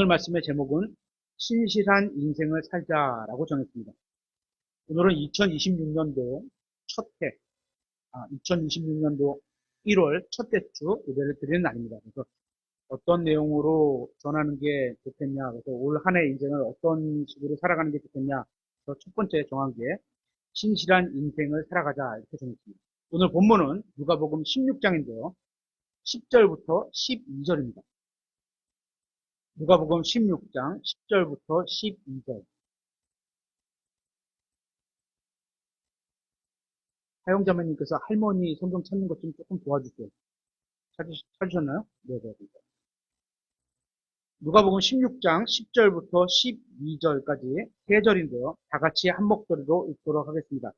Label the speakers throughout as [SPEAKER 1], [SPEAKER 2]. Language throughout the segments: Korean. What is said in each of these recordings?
[SPEAKER 1] 오늘 말씀의 제목은 신실한 인생을 살자라고 정했습니다. 오늘은 2026년도 첫 해, 2026년도 1월 첫째 주 예배를 드리는 날입니다. 그래서 어떤 내용으로 전하는 게 좋겠냐, 그래서 올 한 해 인생을 어떤 식으로 살아가는 게 좋겠냐, 그래서 첫 번째 정한 게 신실한 인생을 살아가자 이렇게 정했습니다. 오늘 본문은 누가복음 16장인데요. 10절부터 12절입니다. 누가복음 16장 10절부터 12절. 사용자매님께서 할머니 성경 찾는 것 좀 조금 도와주세요. 찾으셨나요? 네. 누가복음 16장 10절부터 12절까지 세 절인데요. 다 같이 한 목소리로 읽도록 하겠습니다.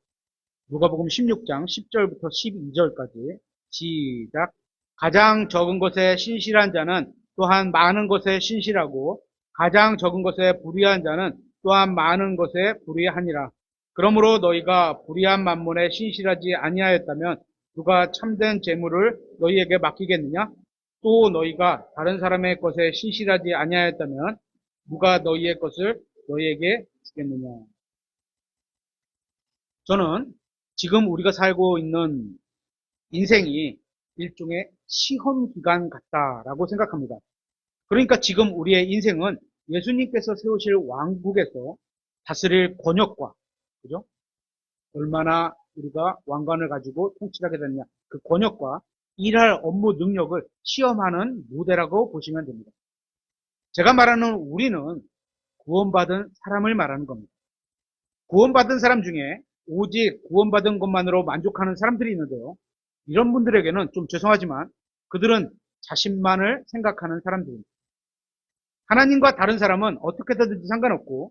[SPEAKER 1] 누가복음 16장 10절부터 12절까지 시작. 가장 적은 것에 신실한 자는 또한 많은 것에 신실하고 가장 적은 것에 불의한 자는 또한 많은 것에 불의하니라. 그러므로 너희가 불의한 만몬에 신실하지 아니하였다면 누가 참된 재물을 너희에게 맡기겠느냐? 또 너희가 다른 사람의 것에 신실하지 아니하였다면 누가 너희의 것을 너희에게 주겠느냐? 저는 지금 우리가 살고 있는 인생이 일종의 시험 기간 같다라고 생각합니다. 그러니까 지금 우리의 인생은 예수님께서 세우실 왕국에서 다스릴 권역과, 그죠? 얼마나 우리가 왕관을 가지고 통치하게 되느냐, 그 권역과 일할 업무 능력을 시험하는 무대라고 보시면 됩니다. 제가 말하는 우리는 구원받은 사람을 말하는 겁니다. 구원받은 사람 중에 오직 구원받은 것만으로 만족하는 사람들이 있는데요. 이런 분들에게는 좀 죄송하지만 그들은 자신만을 생각하는 사람들입니다. 하나님과 다른 사람은 어떻게 되든지 상관없고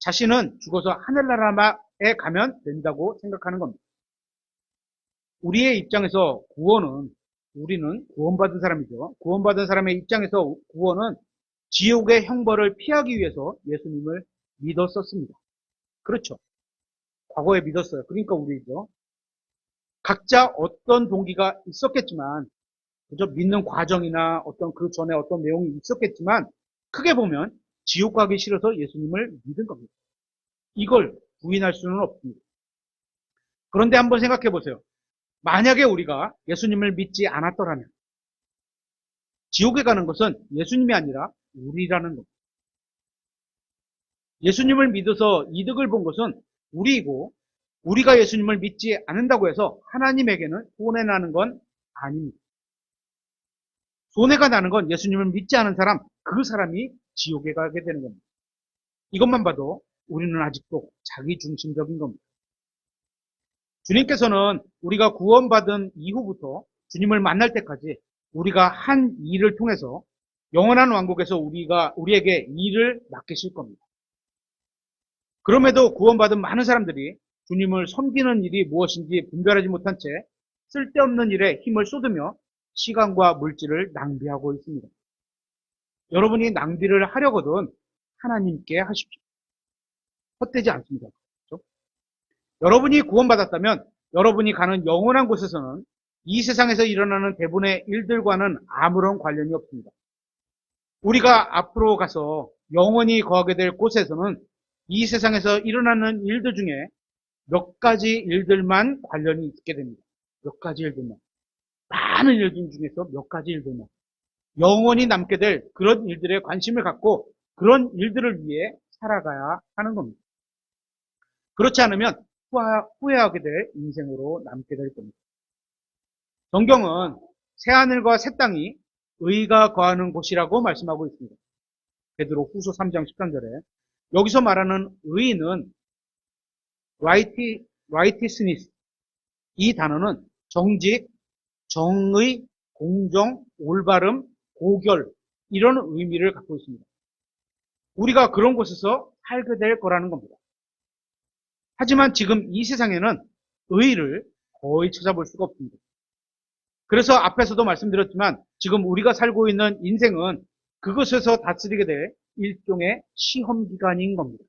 [SPEAKER 1] 자신은 죽어서 하늘나라에 가면 된다고 생각하는 겁니다. 우리의 입장에서 우리는 구원받은 사람이죠. 구원받은 사람의 입장에서 구원은 지옥의 형벌을 피하기 위해서 예수님을 믿었었습니다. 그렇죠. 과거에 믿었어요. 그러니까 우리죠. 각자 어떤 동기가 있었겠지만, 그저 믿는 과정이나 어떤 그 전에 어떤 내용이 있었겠지만, 크게 보면 지옥 가기 싫어서 예수님을 믿은 겁니다. 이걸 부인할 수는 없습니다. 그런데 한번 생각해 보세요. 만약에 우리가 예수님을 믿지 않았더라면, 지옥에 가는 것은 예수님이 아니라 우리라는 겁니다. 예수님을 믿어서 이득을 본 것은 우리이고, 우리가 예수님을 믿지 않는다고 해서 하나님에게는 손해 나는 건 아닙니다. 손해가 나는 건 예수님을 믿지 않은 사람, 그 사람이 지옥에 가게 되는 겁니다. 이것만 봐도 우리는 아직도 자기중심적인 겁니다. 주님께서는 우리가 구원받은 이후부터 주님을 만날 때까지 우리가 한 일을 통해서 영원한 왕국에서 우리에게 일을 맡기실 겁니다. 그럼에도 구원받은 많은 사람들이 주님을 섬기는 일이 무엇인지 분별하지 못한 채 쓸데없는 일에 힘을 쏟으며 시간과 물질을 낭비하고 있습니다. 여러분이 낭비를 하려거든 하나님께 하십시오. 헛되지 않습니다. 그렇죠? 여러분이 구원받았다면 여러분이 가는 영원한 곳에서는 이 세상에서 일어나는 대부분의 일들과는 아무런 관련이 없습니다. 우리가 앞으로 가서 영원히 거하게 될 곳에서는 이 세상에서 일어나는 일들 중에 몇 가지 일들만 관련이 있게 됩니다. 몇 가지 일들만. 많은 일들 중에서 몇 가지 일들만. 영원히 남게 될 그런 일들에 관심을 갖고 그런 일들을 위해 살아가야 하는 겁니다. 그렇지 않으면 후회하게 될 인생으로 남게 될 겁니다. 성경은 새하늘과 새 땅이 의가 거하는 곳이라고 말씀하고 있습니다. 베드로 후서 3장 13절에 여기서 말하는 의는 righteousness, 이 단어는 정직, 정의, 공정, 올바름, 고결, 이런 의미를 갖고 있습니다. 우리가 그런 곳에서 살게 될 거라는 겁니다. 하지만 지금 이 세상에는 의를 거의 찾아볼 수가 없습니다. 그래서 앞에서도 말씀드렸지만 지금 우리가 살고 있는 인생은 그것에서 다스리게 될 일종의 시험 기간인 겁니다.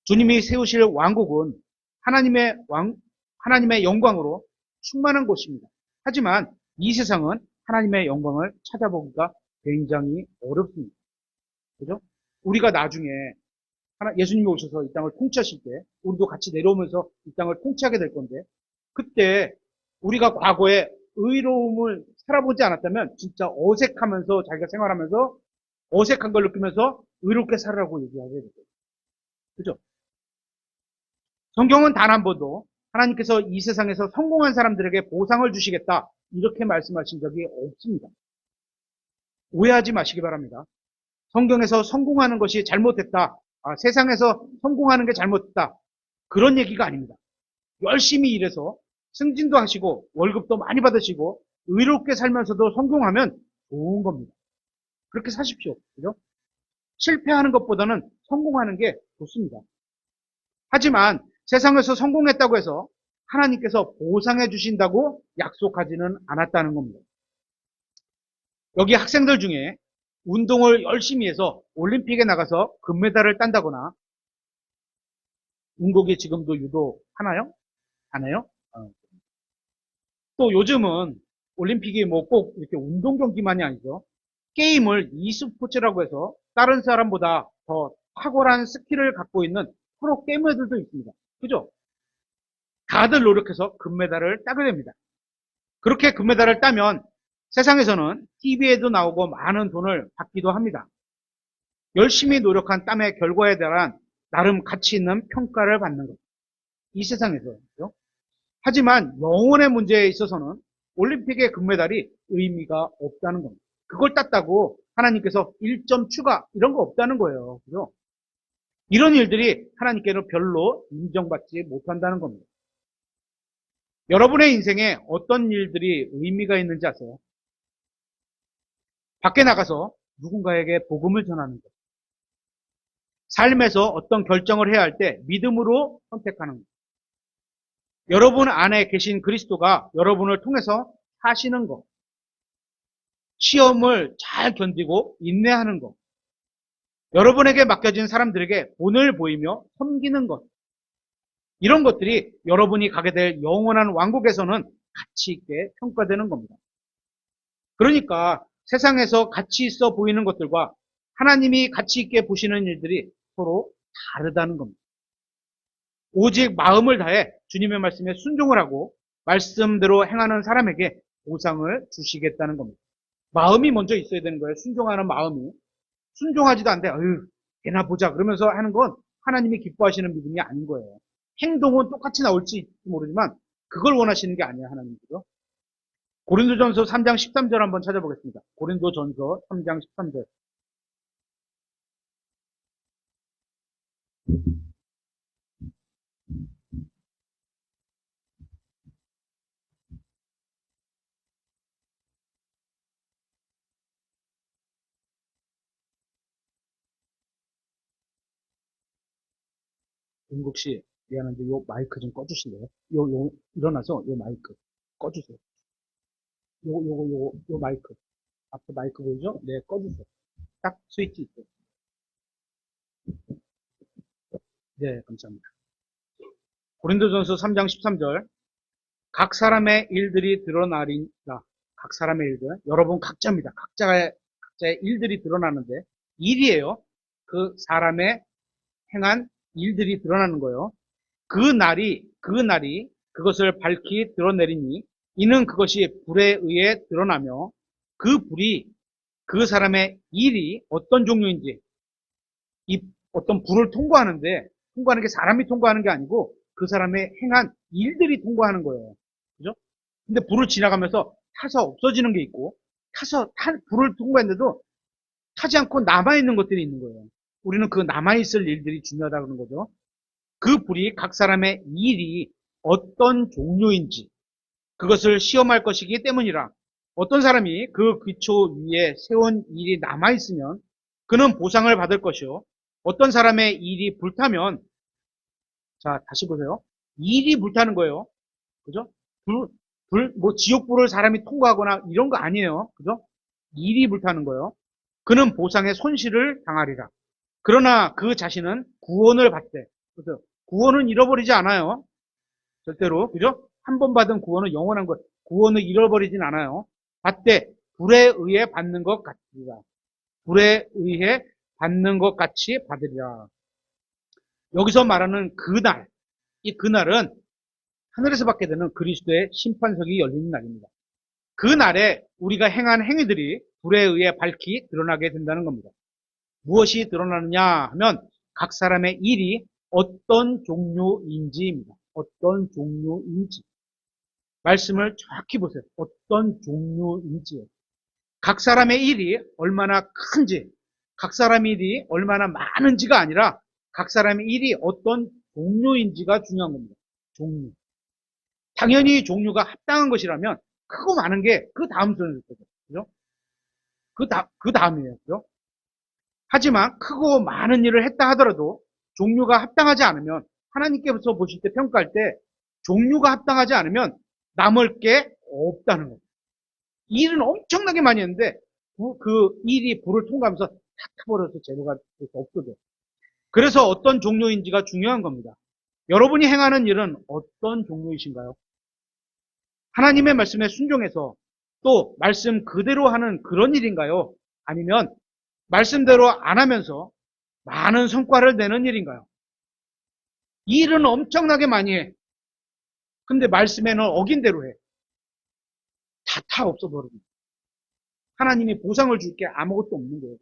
[SPEAKER 1] 주님이 세우실 왕국은 하나님의 영광으로 충만한 곳입니다. 하지만 이 세상은 하나님의 영광을 찾아보기가 굉장히 어렵습니다. 그죠? 우리가 나중에 예수님이 오셔서 이 땅을 통치하실 때 우리도 같이 내려오면서 이 땅을 통치하게 될 건데 그때 우리가 과거에 의로움을 살아보지 않았다면 진짜 어색하면서 자기가 생활하면서 어색한 걸 느끼면서 의롭게 살으라고 얘기하게 되죠. 그죠? 성경은 단 한 번도 하나님께서 이 세상에서 성공한 사람들에게 보상을 주시겠다 이렇게 말씀하신 적이 없습니다. 오해하지 마시기 바랍니다. 성경에서 성공하는 것이 잘못됐다. 세상에서 성공하는 게 잘못됐다. 그런 얘기가 아닙니다. 열심히 일해서 승진도 하시고 월급도 많이 받으시고 의롭게 살면서도 성공하면 좋은 겁니다. 그렇게 사십시오. 그죠? 실패하는 것보다는 성공하는 게 좋습니다. 하지만 세상에서 성공했다고 해서 하나님께서 보상해 주신다고 약속하지는 않았다는 겁니다. 여기 학생들 중에 운동을 열심히 해서 올림픽에 나가서 금메달을 딴다거나 운동이 지금도 유도 하나요? 안 해요? 또 요즘은 올림픽이 뭐 꼭 이렇게 운동 경기만이 아니죠. 게임을 e스포츠라고 해서 다른 사람보다 더 탁월한 스킬을 갖고 있는 프로 게이머들도 있습니다. 그죠? 다들 노력해서 금메달을 따게 됩니다. 그렇게 금메달을 따면 세상에서는 TV에도 나오고 많은 돈을 받기도 합니다. 열심히 노력한 땀의 결과에 대한 나름 가치 있는 평가를 받는 것. 이 세상에서. 그죠? 하지만 영혼의 문제에 있어서는 올림픽의 금메달이 의미가 없다는 겁니다. 그걸 땄다고 하나님께서 1점 추가 이런 거 없다는 거예요. 그죠? 이런 일들이 하나님께는 별로 인정받지 못한다는 겁니다. 여러분의 인생에 어떤 일들이 의미가 있는지 아세요? 밖에 나가서 누군가에게 복음을 전하는 것. 삶에서 어떤 결정을 해야 할 때 믿음으로 선택하는 것. 여러분 안에 계신 그리스도가 여러분을 통해서 사시는 것. 시험을 잘 견디고 인내하는 것. 여러분에게 맡겨진 사람들에게 본을 보이며 섬기는 것. 이런 것들이 여러분이 가게 될 영원한 왕국에서는 가치 있게 평가되는 겁니다. 그러니까 세상에서 가치 있어 보이는 것들과 하나님이 가치 있게 보시는 일들이 서로 다르다는 겁니다. 오직 마음을 다해 주님의 말씀에 순종을 하고 말씀대로 행하는 사람에게 보상을 주시겠다는 겁니다. 마음이 먼저 있어야 되는 거예요. 순종하는 마음이. 순종하지도 않는데 걔나 보자 그러면서 하는 건 하나님이 기뻐하시는 믿음이 아닌 거예요. 행동은 똑같이 나올지 모르지만 그걸 원하시는 게 아니에요. 하나님께서. 고린도전서 3장 13절 한번 찾아보겠습니다. 고린도전서 3장 13절. 윤국 씨, 미안한데 요 마이크 좀 꺼주실래요? 일어나서 요 마이크 꺼주세요. 요 마이크. 앞에 마이크 보이죠? 네, 꺼주세요. 딱 스위치 있어요. 네, 감사합니다. 고린도전서 3장 13절. 각 사람의 일들이 드러나리라. 각 사람의 일들. 여러분 각자입니다. 각자의 일들이 드러나는데, 일이에요. 그 사람의 행한 일들이 드러나는 거예요. 그 날이 그것을 밝히 드러내리니, 이는 그것이 불에 의해 드러나며, 그 불이 그 사람의 일이 어떤 종류인지, 이 어떤 불을 통과하는 게 사람이 통과하는 게 아니고, 그 사람의 행한 일들이 통과하는 거예요. 그죠? 근데 불을 지나가면서 타서 없어지는 게 있고, 불을 통과했는데도 타지 않고 남아있는 것들이 있는 거예요. 우리는 그 남아있을 일들이 중요하다는 거죠. 그 불이 각 사람의 일이 어떤 종류인지 그것을 시험할 것이기 때문이라. 어떤 사람이 그 기초 위에 세운 일이 남아있으면 그는 보상을 받을 것이요. 어떤 사람의 일이 불타면, 자, 다시 보세요. 일이 불타는 거예요. 그죠? 뭐 지옥불을 사람이 통과하거나 이런 거 아니에요. 그죠? 일이 불타는 거예요. 그는 보상의 손실을 당하리라. 그러나 그 자신은 구원을 받되. 그래서 구원은 잃어버리지 않아요. 절대로. 그죠? 한 번 받은 구원은 영원한 것. 구원을 잃어버리진 않아요. 받되 불에 의해 받는 것 같습니다. 불에 의해 받는 것 같이 받으리라. 여기서 말하는 그날, 이 그날은 하늘에서 받게 되는 그리스도의 심판석이 열리는 날입니다. 그 날에 우리가 행한 행위들이 불에 의해 밝히 드러나게 된다는 겁니다. 무엇이 드러나느냐 하면 각 사람의 일이 어떤 종류인지입니다. 어떤 종류인지. 말씀을 정확히 보세요. 어떤 종류인지요. 각 사람의 일이 얼마나 큰지, 각 사람의 일이 얼마나 많은지가 아니라 각 사람의 일이 어떤 종류인지가 중요한 겁니다. 종류. 당연히 종류가 합당한 것이라면 크고 많은 게 그 다음 순서일 거죠. 그죠? 그 다음이에요. 그죠? 하지만 크고 많은 일을 했다 하더라도 종류가 합당하지 않으면 하나님께서 보실 때 평가할 때 종류가 합당하지 않으면 남을 게 없다는 거예요. 일은 엄청나게 많이 했는데 그 일이 불을 통과하면서 다 타버려서 재료가 없어져요. 그래서 어떤 종류인지가 중요한 겁니다. 여러분이 행하는 일은 어떤 종류이신가요? 하나님의 말씀에 순종해서 또 말씀 그대로 하는 그런 일인가요? 아니면 말씀대로 안 하면서 많은 성과를 내는 일인가요? 일은 엄청나게 많이 해. 근데 말씀에는 어긴 대로 해. 다 없어버립니다. 하나님이 보상을 줄 게 아무것도 없는 거예요.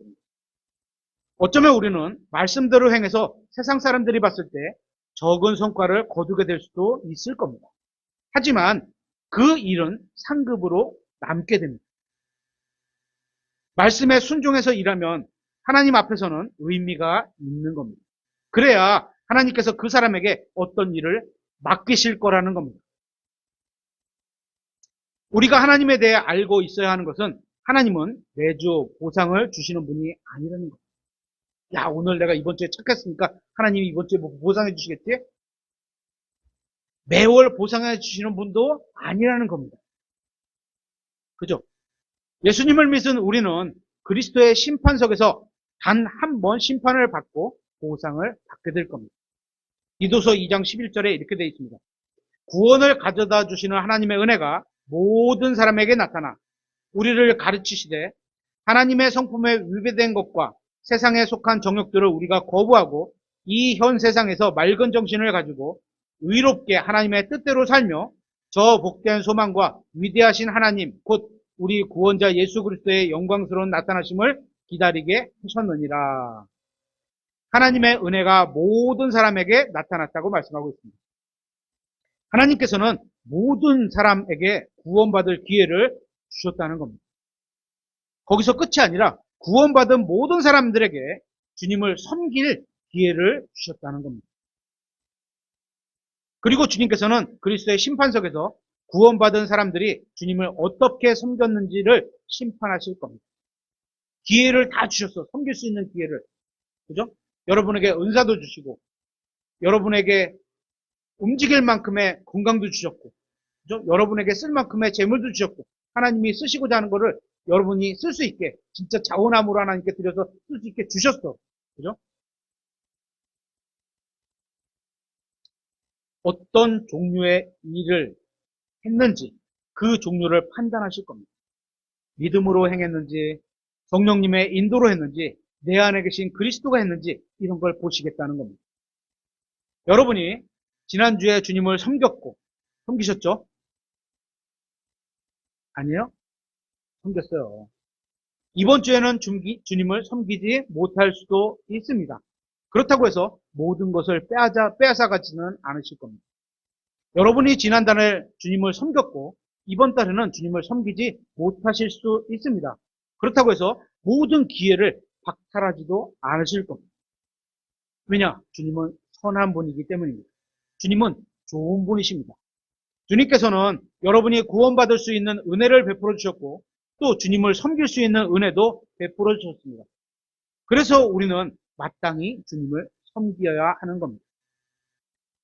[SPEAKER 1] 어쩌면 우리는 말씀대로 행해서 세상 사람들이 봤을 때 적은 성과를 거두게 될 수도 있을 겁니다. 하지만 그 일은 상급으로 남게 됩니다. 말씀에 순종해서 일하면 하나님 앞에서는 의미가 있는 겁니다. 그래야 하나님께서 그 사람에게 어떤 일을 맡기실 거라는 겁니다. 우리가 하나님에 대해 알고 있어야 하는 것은 하나님은 매주 보상을 주시는 분이 아니라는 겁니다. 야, 오늘 내가 이번 주에 착했으니까 하나님이 이번 주에 뭐 보상해 주시겠지? 매월 보상해 주시는 분도 아니라는 겁니다. 그죠? 예수님을 믿은 우리는 그리스도의 심판석에서 단 한 번 심판을 받고 보상을 받게 될 겁니다. 디도서 2장 11절에 이렇게 되어 있습니다. 구원을 가져다 주시는 하나님의 은혜가 모든 사람에게 나타나 우리를 가르치시되 하나님의 성품에 위배된 것과 세상에 속한 정욕들을 우리가 거부하고 이 현 세상에서 맑은 정신을 가지고 의롭게 하나님의 뜻대로 살며 저 복된 소망과 위대하신 하나님 곧 우리 구원자 예수 그리스도의 영광스러운 나타나심을 기다리게 하셨느니라. 하나님의 은혜가 모든 사람에게 나타났다고 말씀하고 있습니다. 하나님께서는 모든 사람에게 구원받을 기회를 주셨다는 겁니다. 거기서 끝이 아니라 구원받은 모든 사람들에게 주님을 섬길 기회를 주셨다는 겁니다. 그리고 주님께서는 그리스도의 심판석에서 구원받은 사람들이 주님을 어떻게 섬겼는지를 심판하실 겁니다. 기회를 다 주셨어. 섬길 수 있는 기회를. 그죠? 여러분에게 은사도 주시고, 여러분에게 움직일 만큼의 건강도 주셨고, 그죠? 여러분에게 쓸 만큼의 재물도 주셨고, 하나님이 쓰시고자 하는 거를 여러분이 쓸 수 있게, 진짜 자원함으로 하나님께 드려서 쓸 수 있게 주셨어. 그죠? 어떤 종류의 일을 했는지, 그 종류를 판단하실 겁니다. 믿음으로 행했는지, 성령님의 인도로 했는지, 내 안에 계신 그리스도가 했는지, 이런 걸 보시겠다는 겁니다. 여러분이 지난주에 주님을 섬기셨죠? 아니요? 섬겼어요. 이번 주에는 주님을 섬기지 못할 수도 있습니다. 그렇다고 해서 모든 것을 빼앗아가지는 않으실 겁니다. 여러분이 지난달에 주님을 섬겼고 이번 달에는 주님을 섬기지 못하실 수 있습니다. 그렇다고 해서 모든 기회를 박탈하지도 않으실 겁니다. 왜냐? 주님은 선한 분이기 때문입니다. 주님은 좋은 분이십니다. 주님께서는 여러분이 구원받을 수 있는 은혜를 베풀어 주셨고 또 주님을 섬길 수 있는 은혜도 베풀어 주셨습니다. 그래서 우리는 마땅히 주님을 섬겨야 하는 겁니다.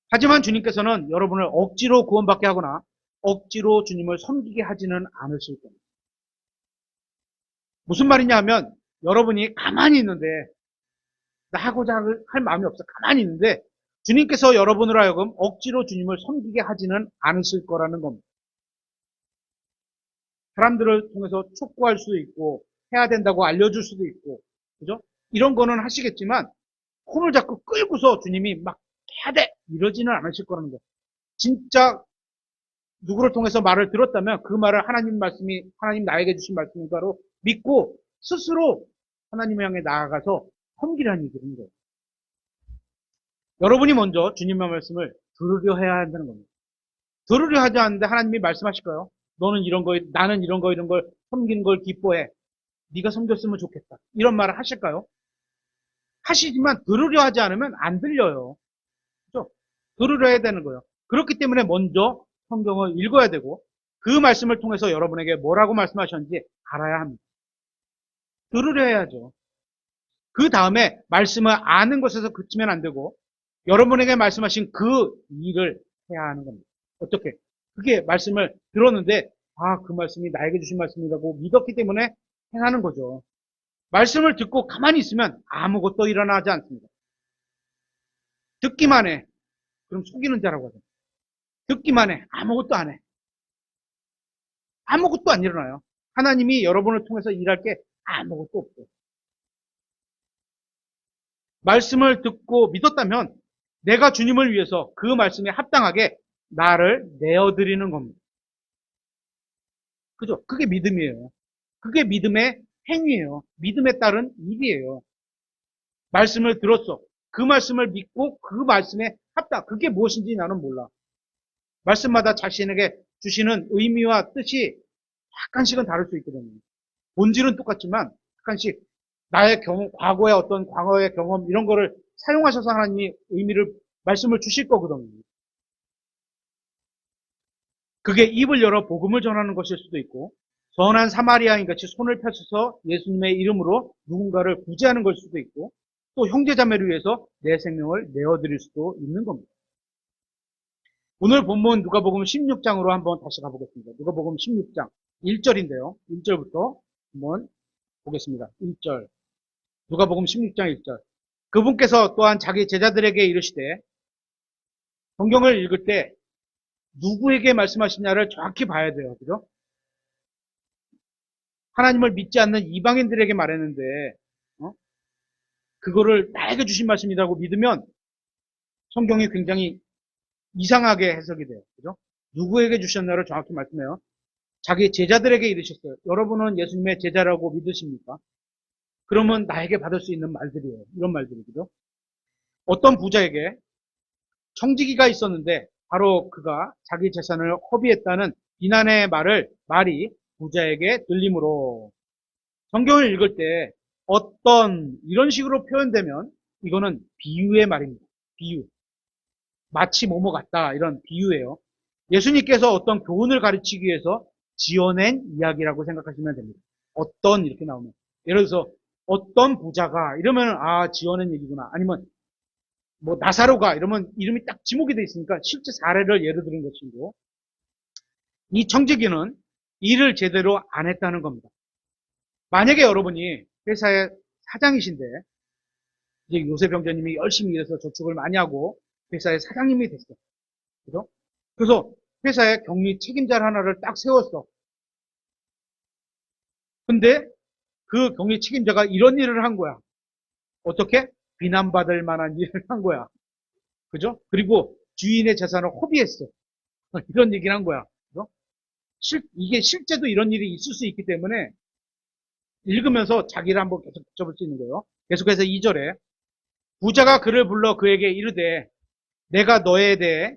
[SPEAKER 1] 하지만 주님께서는 여러분을 억지로 구원받게 하거나 억지로 주님을 섬기게 하지는 않으실 겁니다. 무슨 말이냐 하면 여러분이 가만히 있는데 나 하고자 할 마음이 없어. 가만히 있는데 주님께서 여러분으로 하여금 억지로 주님을 섬기게 하지는 않으실 거라는 겁니다. 사람들을 통해서 촉구할 수도 있고 해야 된다고 알려줄 수도 있고 그죠? 이런 거는 하시겠지만 손을 잡고 끌고서 주님이 막 해야 돼 이러지는 않으실 거라는 거예요. 진짜 누구를 통해서 말을 들었다면 그 말을 하나님 나에게 주신 말씀인가로 믿고 스스로 하나님 향해 나아가서 섬기라는 얘기인 거예요. 여러분이 먼저 주님의 말씀을 들으려 해야 한다는 겁니다. 들으려 하지 않는데 하나님이 말씀하실까요? 너는 이런 거, 나는 이런 걸 섬기는 걸 기뻐해. 네가 섬겼으면 좋겠다. 이런 말을 하실까요? 하시지만 들으려 하지 않으면 안 들려요. 그렇죠? 들으려 해야 되는 거예요. 그렇기 때문에 먼저 성경을 읽어야 되고 그 말씀을 통해서 여러분에게 뭐라고 말씀하셨는지 알아야 합니다. 들으려 해야죠. 그 다음에 말씀을 아는 것에서 그치면 안 되고 여러분에게 말씀하신 그 일을 해야 하는 겁니다. 어떻게? 그게 말씀을 들었는데 그 말씀이 나에게 주신 말씀이라고 믿었기 때문에 행하는 거죠. 말씀을 듣고 가만히 있으면 아무것도 일어나지 않습니다. 듣기만 해. 그럼 속이는 자라고 하죠. 듣기만 해. 아무것도 안 해. 아무것도 안 일어나요. 하나님이 여러분을 통해서 일할 게 아무것도 없어요. 말씀을 듣고 믿었다면 내가 주님을 위해서 그 말씀에 합당하게 나를 내어드리는 겁니다. 그죠? 그게 믿음이에요. 그게 믿음의 행위예요. 믿음에 따른 일이에요. 말씀을 들었어. 그 말씀을 믿고 그 말씀에 합당. 그게 무엇인지 나는 몰라. 말씀마다 자신에게 주시는 의미와 뜻이 약간씩은 다를 수 있거든요. 본질은 똑같지만 약간씩 나의 경험, 과거의 경험 이런 거를 사용하셔서 하나님이 말씀을 주실 거거든요. 그게 입을 열어 복음을 전하는 것일 수도 있고 선한 사마리아인 같이 손을 펴셔서 예수님의 이름으로 누군가를 구제하는 걸 수도 있고 또 형제자매를 위해서 내 생명을 내어드릴 수도 있는 겁니다. 오늘 본문 누가복음 16장으로 한번 다시 가보겠습니다. 누가복음 16장 1절인데요. 1절부터 한번 보겠습니다. 1절. 누가복음 16장 1절. 그분께서 또한 자기 제자들에게 이르시되 성경을 읽을 때 누구에게 말씀하시냐를 정확히 봐야 돼요. 그죠? 하나님을 믿지 않는 이방인들에게 말했는데 그거를 나에게 주신 말씀이라고 믿으면 성경이 굉장히 이상하게 해석이 돼요. 그죠? 누구에게 주셨나를 정확히 말씀해요. 자기 제자들에게 이르셨어요. 여러분은 예수님의 제자라고 믿으십니까? 그러면 나에게 받을 수 있는 말들이에요. 이런 말들이죠. 어떤 부자에게 청지기가 있었는데 바로 그가 자기 재산을 허비했다는 비난의 말이 부자에게 들리므로 성경을 읽을 때 이런 식으로 표현되면 이거는 비유의 말입니다. 비유. 마치 뭐뭐 같다 이런 비유예요. 예수님께서 어떤 교훈을 가르치기 위해서 지어낸 이야기라고 생각하시면 됩니다. 이렇게 나오면 예를 들어서 어떤 부자가 이러면 지어낸 얘기구나. 아니면 뭐 나사로가 이러면 이름이 딱 지목이 돼 있으니까 실제 사례를 예를 들은 것이고 이 청지기는 일을 제대로 안 했다는 겁니다. 만약에 여러분이 회사의 사장이신데 이제 요셉 병자님이 열심히 일해서 저축을 많이 하고 회사의 사장님이 됐어. 그죠? 그래서 회사에 격리 책임자 하나를 딱 세웠어. 근데 그 격리 책임자가 이런 일을 한 거야. 어떻게? 비난받을 만한 일을 한 거야. 그죠? 그리고 주인의 재산을 허비했어. 이런 얘기를 한 거야. 그죠? 이게 실제도 이런 일이 있을 수 있기 때문에 읽으면서 자기를 한번 계속 붙여볼 수 있는 거예요. 계속해서 2절에 부자가 그를 불러 그에게 이르되 내가 너에 대해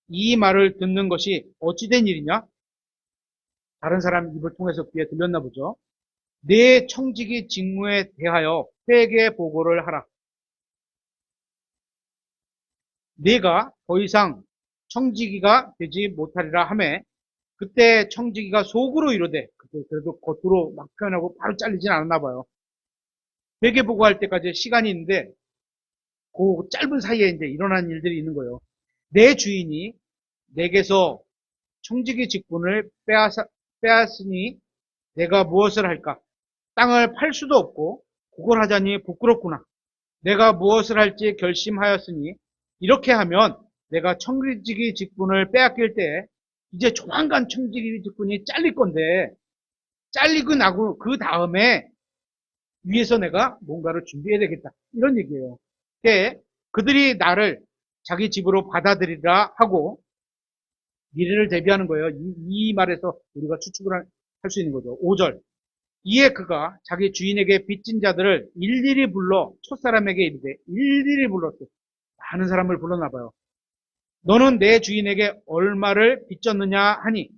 [SPEAKER 1] 이 말을 듣는 것이 어찌된 일이냐? 다른 사람 입을 통해서 귀에 들렸나 보죠. 내 청지기 직무에 대하여 회계 보고를 하라. 네가 더 이상 청지기가 되지 못하리라 하매 그때 청지기가 속으로 이르되 그때 그래도 겉으로 막 표현하고 바로 잘리진 않았나 봐요. 회계 보고할 때까지 시간이 있는데 그 짧은 사이에 이제 일어난 일들이 있는 거예요. 내 주인이 내게서 청지기 직분을 빼앗으니 내가 무엇을 할까? 땅을 팔 수도 없고 그걸 하자니 부끄럽구나. 내가 무엇을 할지 결심하였으니 이렇게 하면 내가 청지기 직분을 빼앗길 때 이제 조만간 청지기 직분이 잘릴 건데 잘리고 나고 그 다음에 위해서 내가 뭔가를 준비해야 되겠다. 이런 얘기예요. 그들이 나를 자기 집으로 받아들이라 하고 미래를 대비하는 거예요. 이 말에서 우리가 추측을 할 수 있는 거죠. 5절. 이에 그가 자기 주인에게 빚진 자들을 일일이 불러 첫사람에게 이르되 일일이 불렀어요. 많은 사람을 불렀나 봐요. 너는 내 주인에게 얼마를 빚졌느냐 하니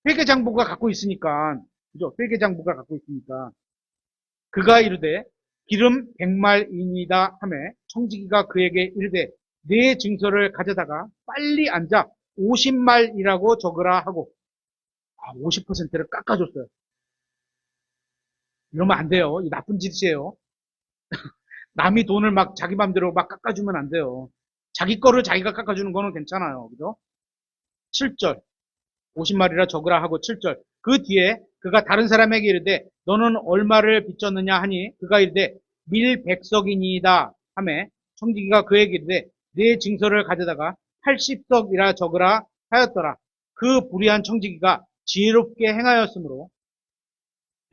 [SPEAKER 1] 회계장부가 갖고 있으니까 그죠? 회계장부가 갖고 있으니까 그가 이르되 기름 100말이니다 하매 청지기가 그에게 이르되 네 증서를 가져다가 빨리 앉아 50말이라고 적으라 하고 50%를 깎아줬어요. 이러면 안 돼요. 이 나쁜 짓이에요. 남이 돈을 막 자기 맘대로 막 깎아주면 안 돼요. 자기 거를 자기가 깎아주는 거는 괜찮아요. 그죠? 7절. 50말이라 적으라 하고 7절. 그 뒤에 그가 다른 사람에게 이르되 너는 얼마를 빚졌느냐 하니 그가 이르되 밀백석이니이다 하매 청지기가 그에게 이르되 네 증서를 가져다가 80석이라 적으라 하였더라. 그 불의한 청지기가 지혜롭게 행하였으므로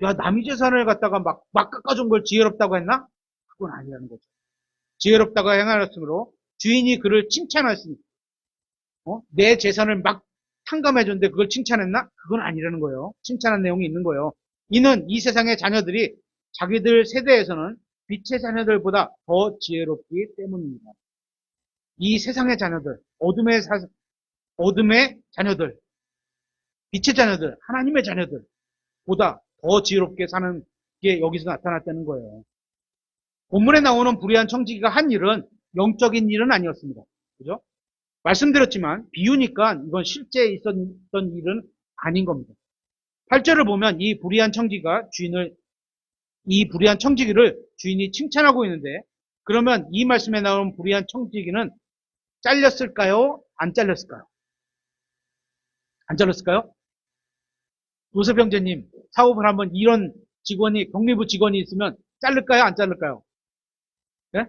[SPEAKER 1] 야 남의 재산을 갖다가 막 깎아준 걸 지혜롭다고 했나? 그건 아니라는 거죠. 지혜롭다고 행하였으므로 주인이 그를 칭찬하였으니 내 재산을 막 탕감해줬는데 그걸 칭찬했나? 그건 아니라는 거예요. 칭찬한 내용이 있는 거예요. 이는 이 세상의 자녀들이 자기들 세대에서는 빛의 자녀들보다 더 지혜롭기 때문입니다. 이 세상의 자녀들, 어둠의 자녀들, 빛의 자녀들, 하나님의 자녀들보다 더 지혜롭게 사는 게 여기서 나타났다는 거예요. 본문에 나오는 불의한 청지기가 한 일은 영적인 일은 아니었습니다. 그죠? 말씀드렸지만 비유니까 이건 실제 있었던 일은 아닌 겁니다. 8절을 보면 이 불의한 청지기를 주인이 칭찬하고 있는데 그러면 이 말씀에 나오는 불의한 청지기는 잘렸을까요? 안 잘렸을까요? 안 잘렸을까요? 요셉 형제님 사업을 하면 이런 직원이 경리부 직원이 있으면 자를까요? 안 자를까요? 네?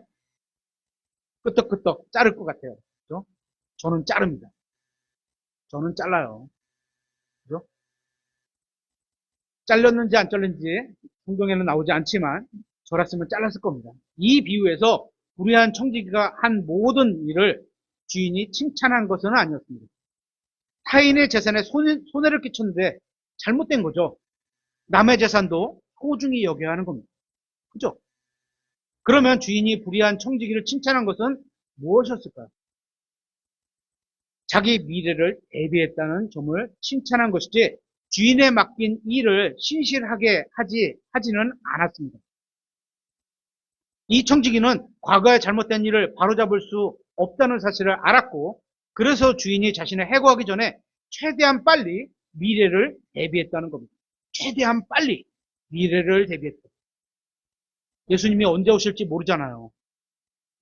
[SPEAKER 1] 끄떡끄떡 자를 것 같아요. 그죠? 저는 자릅니다. 저는 잘라요. 그죠? 잘렸는지 안 잘렸는지 성경에는 나오지 않지만 저랬으면 잘랐을 겁니다. 이 비유에서 불의한 청지기가 한 모든 일을 주인이 칭찬한 것은 아니었습니다. 타인의 재산에 손해를 끼쳤는데 잘못된 거죠. 남의 재산도 소중히 여겨야 하는 겁니다. 그죠? 그러면 주인이 불의한 청지기를 칭찬한 것은 무엇이었을까요? 자기 미래를 대비했다는 점을 칭찬한 것이지 주인에 맡긴 일을 신실하게 하지는 않았습니다. 이 청지기는 과거에 잘못된 일을 바로잡을 수 없다는 사실을 알았고 그래서 주인이 자신을 해고하기 전에 최대한 빨리 미래를 대비했다는 겁니다. 최대한 빨리 미래를 대비했다. 예수님이 언제 오실지 모르잖아요.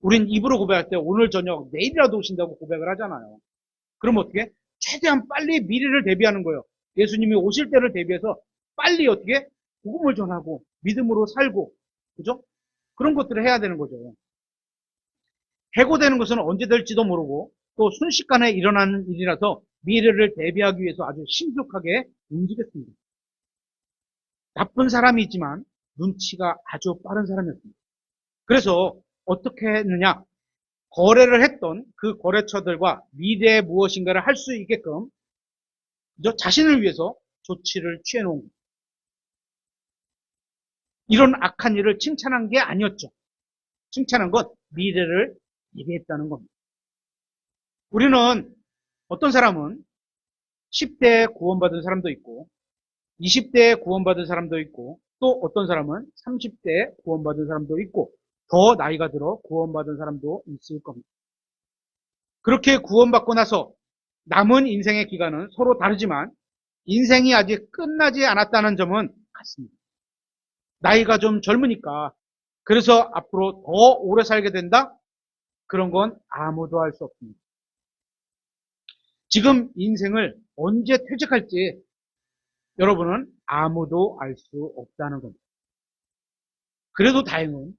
[SPEAKER 1] 우린 입으로 고백할 때 오늘 저녁 내일이라도 오신다고 고백을 하잖아요. 그럼 어떻게? 최대한 빨리 미래를 대비하는 거예요. 예수님이 오실 때를 대비해서 빨리 어떻게? 복음을 전하고 믿음으로 살고 그죠? 그런 것들을 해야 되는 거죠. 해고되는 것은 언제 될지도 모르고 또 순식간에 일어나는 일이라서 미래를 대비하기 위해서 아주 신속하게 움직였습니다. 나쁜 사람이지만 눈치가 아주 빠른 사람이었습니다. 그래서 어떻게 했느냐? 거래를 했던 그 거래처들과 미래에 무엇인가를 할 수 있게끔 자신을 위해서 조치를 취해놓은 겁니다. 이런 악한 일을 칭찬한 게 아니었죠. 칭찬한 건 미래를 얘기했다는 겁니다. 우리는 어떤 사람은 10대에 구원받은 사람도 있고 20대에 구원받은 사람도 있고 또 어떤 사람은 30대에 구원받은 사람도 있고 더 나이가 들어 구원받은 사람도 있을 겁니다. 그렇게 구원받고 나서 남은 인생의 기간은 서로 다르지만 인생이 아직 끝나지 않았다는 점은 같습니다. 나이가 좀 젊으니까 그래서 앞으로 더 오래 살게 된다? 그런 건 아무도 알 수 없습니다. 지금 인생을 언제 퇴직할지 여러분은 아무도 알 수 없다는 겁니다. 그래도 다행은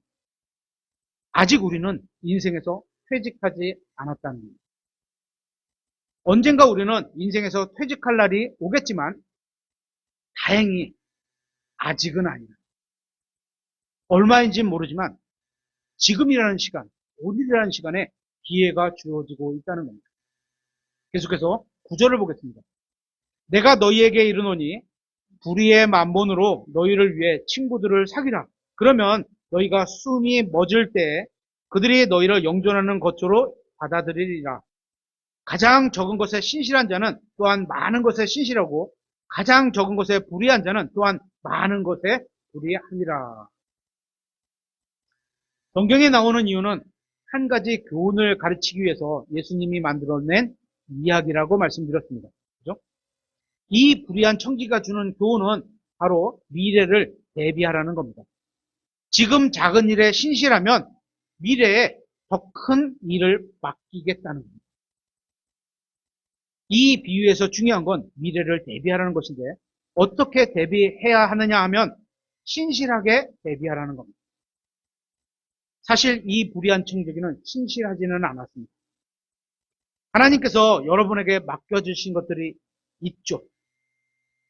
[SPEAKER 1] 아직 우리는 인생에서 퇴직하지 않았다는 겁니다. 언젠가 우리는 인생에서 퇴직할 날이 오겠지만 다행히 아직은 아니다. 얼마인지는 모르지만 지금이라는 시간, 오늘이라는 시간에 기회가 주어지고 있다는 겁니다. 계속해서 9절을 보겠습니다. 내가 너희에게 이르노니 불의의 만본으로 너희를 위해 친구들을 사귀라. 그러면 너희가 숨이 멎을 때 그들이 너희를 영존하는 것으로 받아들이리라. 가장 적은 것에 신실한 자는 또한 많은 것에 신실하고 가장 적은 것에 불의한 자는 또한 많은 것에 불의하니라. 성경에 나오는 이유는 한 가지 교훈을 가르치기 위해서 예수님이 만들어낸 이야기라고 말씀드렸습니다. 그죠? 이 불의한 청지가 주는 교훈은 바로 미래를 대비하라는 겁니다. 지금 작은 일에 신실하면 미래에 더 큰 일을 맡기겠다는 겁니다. 이 비유에서 중요한 건 미래를 대비하라는 것인데 어떻게 대비해야 하느냐 하면 신실하게 대비하라는 겁니다. 사실 이 불의한 청지기는 신실하지는 않았습니다. 하나님께서 여러분에게 맡겨주신 것들이 있죠.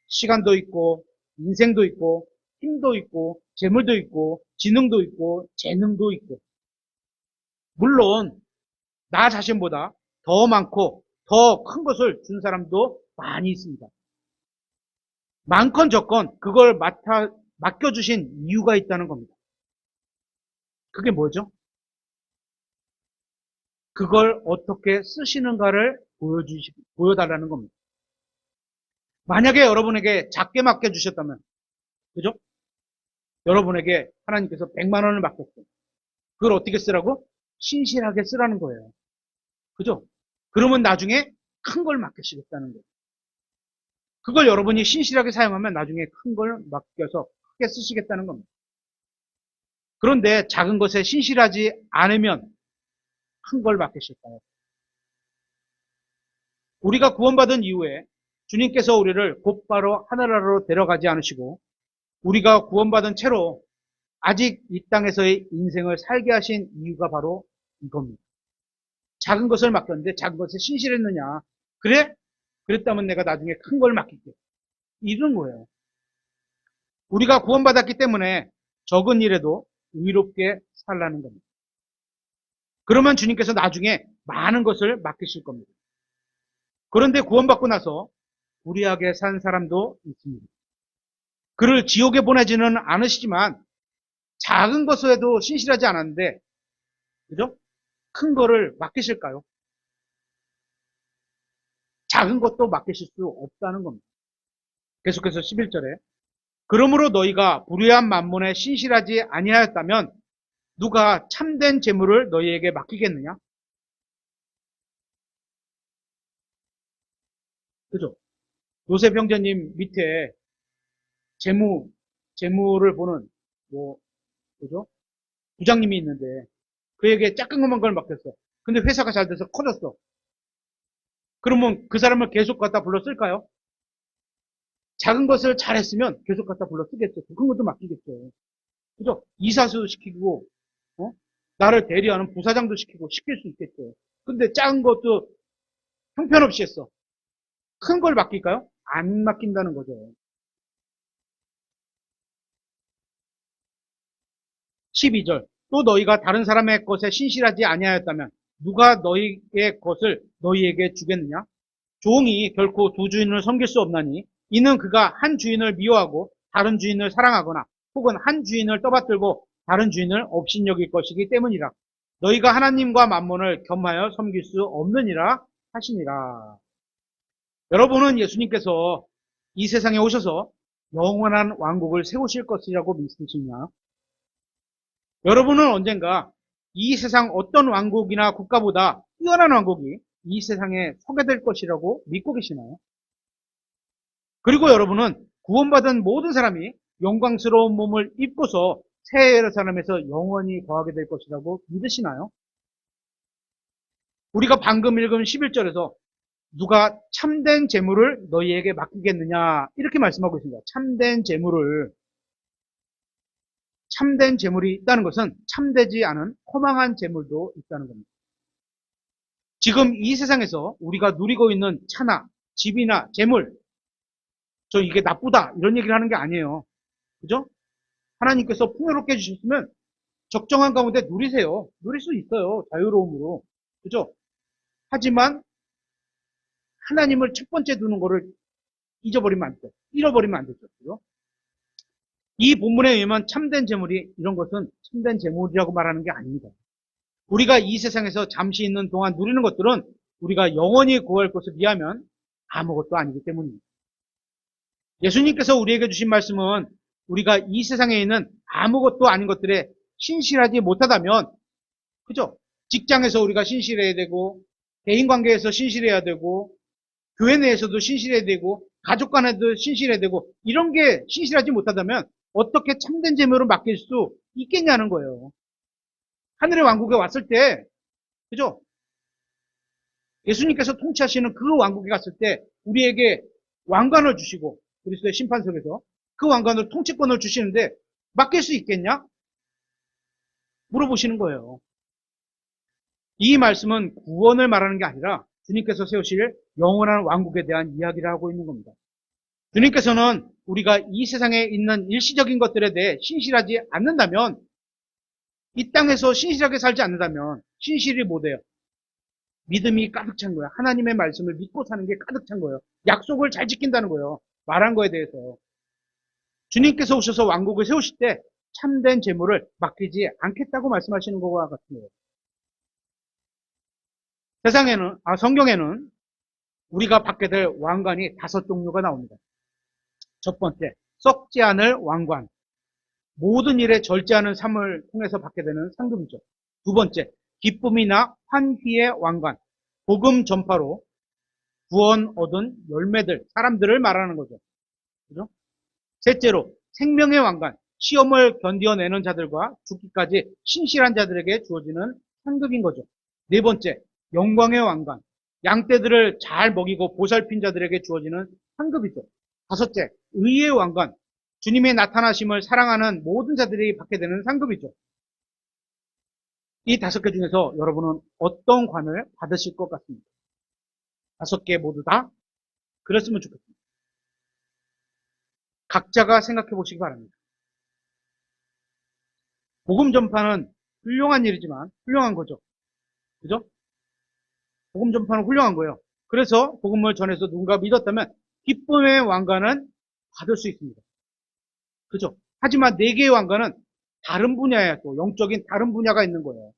[SPEAKER 1] 시간도 있고 인생도 있고 힘도 있고 재물도 있고 지능도 있고 재능도 있고 물론 나 자신보다 더 많고 더 큰 것을 준 사람도 많이 있습니다. 많건 적건 그걸 맡겨주신 이유가 있다는 겁니다. 그게 뭐죠? 그걸 어떻게 쓰시는가를 보여달라는 겁니다. 만약에 여러분에게 작게 맡겨주셨다면, 그죠? 여러분에게 하나님께서 100만 원을 맡겼어요. 그걸 어떻게 쓰라고? 신실하게 쓰라는 거예요. 그죠? 그러면 나중에 큰 걸 맡기시겠다는 거예요. 그걸 여러분이 신실하게 사용하면 나중에 큰 걸 맡겨서 크게 쓰시겠다는 겁니다. 그런데 작은 것에 신실하지 않으면 큰 걸 맡기실까요? 우리가 구원받은 이후에 주님께서 우리를 곧바로 하늘나라로 데려가지 않으시고 우리가 구원받은 채로 아직 이 땅에서의 인생을 살게 하신 이유가 바로 이겁니다. 작은 것을 맡겼는데 작은 것에 신실했느냐? 그래? 그랬다면 내가 나중에 큰 걸 맡길게. 이런 거예요. 우리가 구원받았기 때문에 적은 일에도 의롭게 살라는 겁니다. 그러면 주님께서 나중에 많은 것을 맡기실 겁니다. 그런데 구원받고 나서 불의하게 산 사람도 있습니다. 그를 지옥에 보내지는 않으시지만 작은 것에도 신실하지 않았는데, 그죠? 큰 거를 맡기실까요? 작은 것도 맡기실 수 없다는 겁니다. 계속해서 11절에 그러므로 너희가 불의한 만몬에 신실하지 아니하였다면 누가 참된 재물을 너희에게 맡기겠느냐? 그죠? 요셉 형제님 밑에 재물을 보는 뭐 그죠? 부장님이 있는데 그에게 작은 걸 맡겼어. 근데 회사가 잘 돼서 커졌어. 그러면 그 사람을 계속 갖다 불러 쓸까요? 작은 것을 잘했으면 계속 갖다 불러 쓰겠죠. 큰 것도 맡기겠죠. 그죠? 이사수 시키고, 어? 나를 대리하는 부사장도 시킬 수 있겠죠. 근데 작은 것도 형편없이 했어. 큰 걸 맡길까요? 안 맡긴다는 거죠. 12절. 또 너희가 다른 사람의 것에 신실하지 아니하였다면 누가 너희의 것을 너희에게 주겠느냐? 종이 결코 두 주인을 섬길 수 없나니 이는 그가 한 주인을 미워하고 다른 주인을 사랑하거나 혹은 한 주인을 떠받들고 다른 주인을 업신여길 것이기 때문이라. 너희가 하나님과 만몬을 겸하여 섬길 수 없느니라 하시니라. 여러분은 예수님께서 이 세상에 오셔서 영원한 왕국을 세우실 것이라고 믿으시냐? 여러분은 언젠가 이 세상 어떤 왕국이나 국가보다 뛰어난 왕국이 이 세상에 서게 될 것이라고 믿고 계시나요? 그리고 여러분은 구원받은 모든 사람이 영광스러운 몸을 입고서 새 예루살렘에서 영원히 거하게 될 것이라고 믿으시나요? 우리가 방금 읽은 11절에서 누가 참된 재물을 너희에게 맡기겠느냐 이렇게 말씀하고 있습니다. 참된 재물이 있다는 것은 참되지 않은 허망한 재물도 있다는 겁니다. 지금 이 세상에서 우리가 누리고 있는 차나 집이나 재물, 저 이게 나쁘다 이런 얘기를 하는 게 아니에요. 그죠? 하나님께서 풍요롭게 해주셨으면 적정한 가운데 누리세요. 누릴 수 있어요. 자유로움으로. 그죠? 하지만 하나님을 첫 번째 두는 거를 잊어버리면 안 돼요. 잃어버리면 안 되죠. 그죠? 이 본문에 의하면 참된 재물이 이런 것은 참된 재물이라고 말하는 게 아닙니다. 우리가 이 세상에서 잠시 있는 동안 누리는 것들은 우리가 영원히 구할 것을 위하면 아무것도 아니기 때문입니다. 예수님께서 우리에게 주신 말씀은 우리가 이 세상에 있는 아무것도 아닌 것들에 신실하지 못하다면, 그죠? 직장에서 우리가 신실해야 되고, 대인관계에서 신실해야 되고, 교회 내에서도 신실해야 되고, 가족 간에도 신실해야 되고, 이런 게 신실하지 못하다면 어떻게 참된 재물을 맡길 수 있겠냐는 거예요. 하늘의 왕국에 왔을 때, 그죠? 예수님께서 통치하시는 그 왕국에 갔을 때 우리에게 왕관을 주시고 그리스도의 심판석에서 그 왕관을 통치권을 주시는데 맡길 수 있겠냐? 물어보시는 거예요. 이 말씀은 구원을 말하는 게 아니라 주님께서 세우실 영원한 왕국에 대한 이야기를 하고 있는 겁니다. 주님께서는 우리가 이 세상에 있는 일시적인 것들에 대해 신실하지 않는다면, 이 땅에서 신실하게 살지 않는다면 신실이 못해요. 믿음이 가득 찬 거야. 하나님의 말씀을 믿고 사는 게 가득 찬 거예요. 약속을 잘 지킨다는 거예요. 말한 거에 대해서. 주님께서 오셔서 왕국을 세우실 때 참된 재물을 맡기지 않겠다고 말씀하시는 것과 같은 거예요. 성경에는 우리가 받게 될 왕관이 5종류가 나옵니다. 첫 번째, 썩지 않을 왕관. 모든 일에 절제하는 삶을 통해서 받게 되는 상급이죠. 두 번째, 기쁨이나 환희의 왕관. 복음 전파로 구원 얻은 열매들, 사람들을 말하는 거죠. 그죠? 셋째로, 생명의 왕관. 시험을 견뎌내는 자들과 죽기까지 신실한 자들에게 주어지는 상급인 거죠. 네 번째, 영광의 왕관. 양떼들을 잘 먹이고 보살핀 자들에게 주어지는 상급이죠. 다섯째, 의의 왕관. 주님의 나타나심을 사랑하는 모든 자들이 받게 되는 상급이죠. 이 5개 중에서 여러분은 어떤 관을 받으실 것 같습니까? 5개 모두 다 그랬으면 좋겠습니다. 각자가 생각해 보시기 바랍니다. 복음 전파는 훌륭한 일이지만 훌륭한 거죠. 그죠? 복음 전파는 훌륭한 거예요. 그래서 복음을 전해서 누군가 믿었다면 기쁨의 왕관은 받을 수 있습니다. 그죠? 하지만 4개의 왕관은 다른 분야에 또 영적인 다른 분야가 있는 거예요.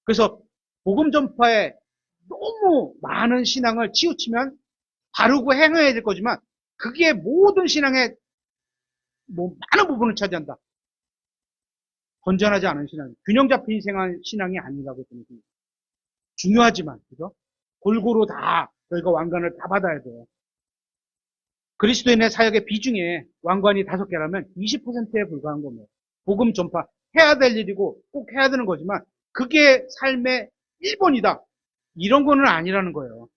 [SPEAKER 1] 그래서 복음 전파에 너무 많은 신앙을 치우치면 바르고 행해야 될 거지만 그게 모든 신앙의 많은 부분을 차지한다. 건전하지 않은 신앙, 균형 잡힌 신앙이 아니라고 저는 생각합니다. 중요하지만, 그죠? 골고루 다 저희가 왕관을 다 받아야 돼요. 그리스도인의 사역의 비중에 왕관이 5개라면 20%에 불과한 겁니다. 복음 전파 해야 될 일이고 꼭 해야 되는 거지만 그게 삶의 1번이다. 이런 거는 아니라는 거예요.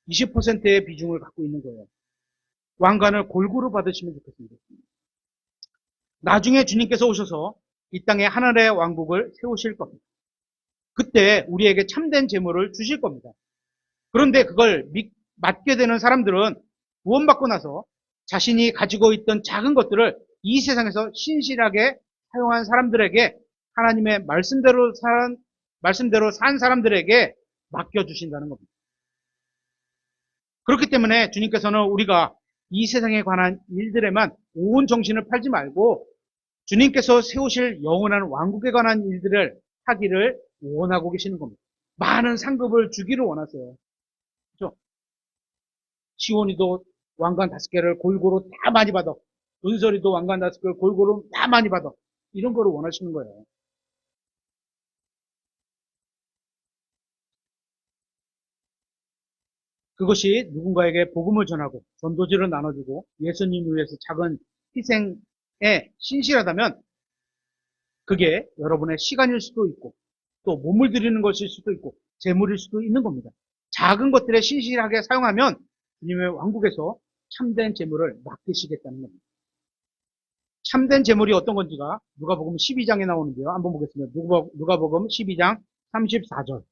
[SPEAKER 1] 20%의 비중을 갖고 있는 거예요. 왕관을 골고루 받으시면 좋겠습니다. 나중에 주님께서 오셔서 이 땅에 하늘의 왕국을 세우실 겁니다. 그때 우리에게 참된 재물을 주실 겁니다. 그런데 그걸 맡게 되는 사람들은 구원받고 나서 자신이 가지고 있던 작은 것들을 이 세상에서 신실하게 사용한 사람들에게 하나님의 말씀대로 산 사람들에게 맡겨주신다는 겁니다. 그렇기 때문에 주님께서는 우리가 이 세상에 관한 일들에만 온 정신을 팔지 말고 주님께서 세우실 영원한 왕국에 관한 일들을 하기를 원하고 계시는 겁니다. 많은 상급을 주기를 원하세요. 그렇죠? 시온이도 왕관 5개를 골고루 다 많이 받아. 은설이도 왕관 5개를 골고루 다 많이 받아. 이런 거를 원하시는 거예요. 그것이 누군가에게 복음을 전하고 전도지를 나눠주고 예수님을 위해서 작은 희생에 신실하다면 그게 여러분의 시간일 수도 있고 또 몸을 들이는 것일 수도 있고 재물일 수도 있는 겁니다. 작은 것들에 신실하게 사용하면 주님의 왕국에서 참된 재물을 맡기시겠다는 겁니다. 참된 재물이 어떤 건지가 누가복음 12장에 나오는데요. 한번 보겠습니다. 누가복음 12장 34절.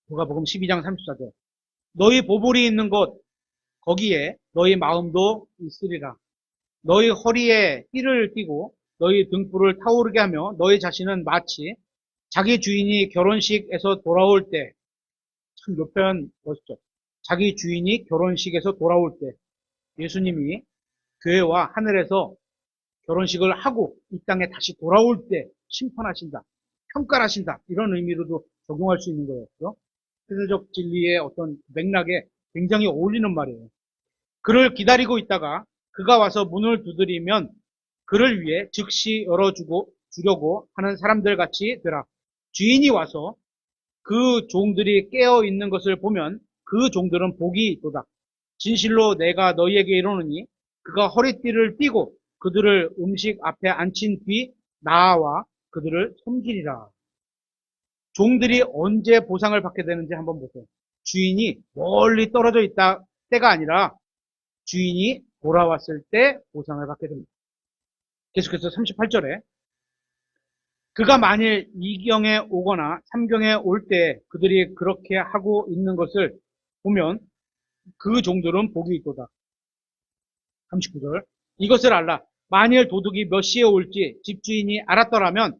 [SPEAKER 1] 누가복음 12장 34절. 너희 보물이 있는 곳 거기에 너희 마음도 있으리라. 너희 허리에 띠를 띠고 너희 등불을 타오르게 하며 너희 자신은 마치 자기 주인이 결혼식에서 돌아올 때, 참 요 표현 멋있죠. 자기 주인이 결혼식에서 돌아올 때 예수님이 교회와 하늘에서 결혼식을 하고 이 땅에 다시 돌아올 때 심판하신다, 평가를 하신다, 이런 의미로도 적용할 수 있는 거였죠. 세대적 진리의 어떤 맥락에 굉장히 어울리는 말이에요. 그를 기다리고 있다가 그가 와서 문을 두드리면 그를 위해 즉시 주려고 하는 사람들 같이 되라. 주인이 와서 그 종들이 깨어 있는 것을 보면 그 종들은 복이 있도다. 진실로 내가 너희에게 이르노니 그가 허리띠를 띠고 그들을 음식 앞에 앉힌 뒤 나와 그들을 섬기리라. 종들이 언제 보상을 받게 되는지 한번 보세요. 주인이 멀리 떨어져 있다 때가 아니라 주인이 돌아왔을 때 보상을 받게 됩니다. 계속해서 38절에 그가 만일 2경에 오거나 3경에 올 때 그들이 그렇게 하고 있는 것을 보면 그 종들은 복이 있도다. 39절 이것을 알라. 만일 도둑이 몇 시에 올지 집주인이 알았더라면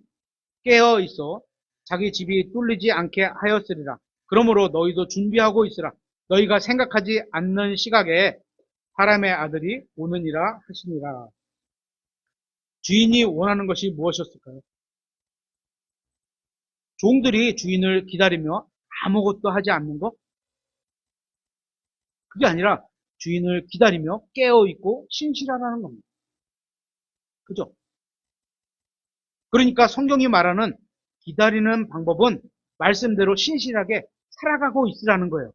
[SPEAKER 1] 깨어 있어 자기 집이 뚫리지 않게 하였으리라. 그러므로 너희도 준비하고 있으라. 너희가 생각하지 않는 시각에 사람의 아들이 오느니라 하시니라. 주인이 원하는 것이 무엇이었을까요? 종들이 주인을 기다리며 아무것도 하지 않는 것? 그게 아니라 주인을 기다리며 깨어있고 신실하라는 겁니다. 그죠? 그러니까 성경이 말하는 기다리는 방법은 말씀대로 신실하게 살아가고 있으라는 거예요.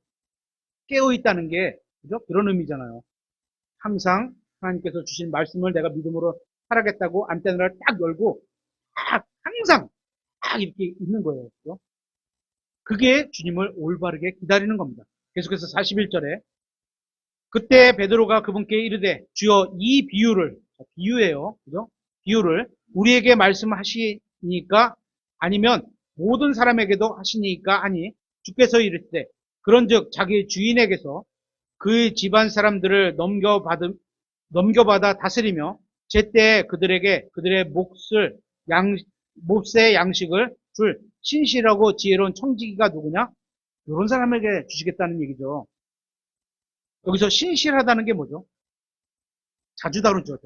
[SPEAKER 1] 깨어있다는 게, 그죠? 그런 의미잖아요. 항상 하나님께서 주신 말씀을 내가 믿음으로 살아겠다고 안테나를 딱 열고 항상 딱 이렇게 있는 거예요. 그죠? 그게 주님을 올바르게 기다리는 겁니다. 계속해서 41절에 그때 베드로가 그분께 이르되 주여 이 비유를, 비유예요. 그죠? 비유를 우리에게 말씀하시니까 아니면 모든 사람에게도 하시니까 아니 주께서 이르시되 그런즉 자기 주인에게서 그 집안 사람들을 넘겨받아 다스리며 제때 그들에게 그들의 몫의 양식을 줄 신실하고 지혜로운 청지기가 누구냐? 이런 사람에게 주시겠다는 얘기죠. 여기서 신실하다는 게 뭐죠? 자주 다루죠.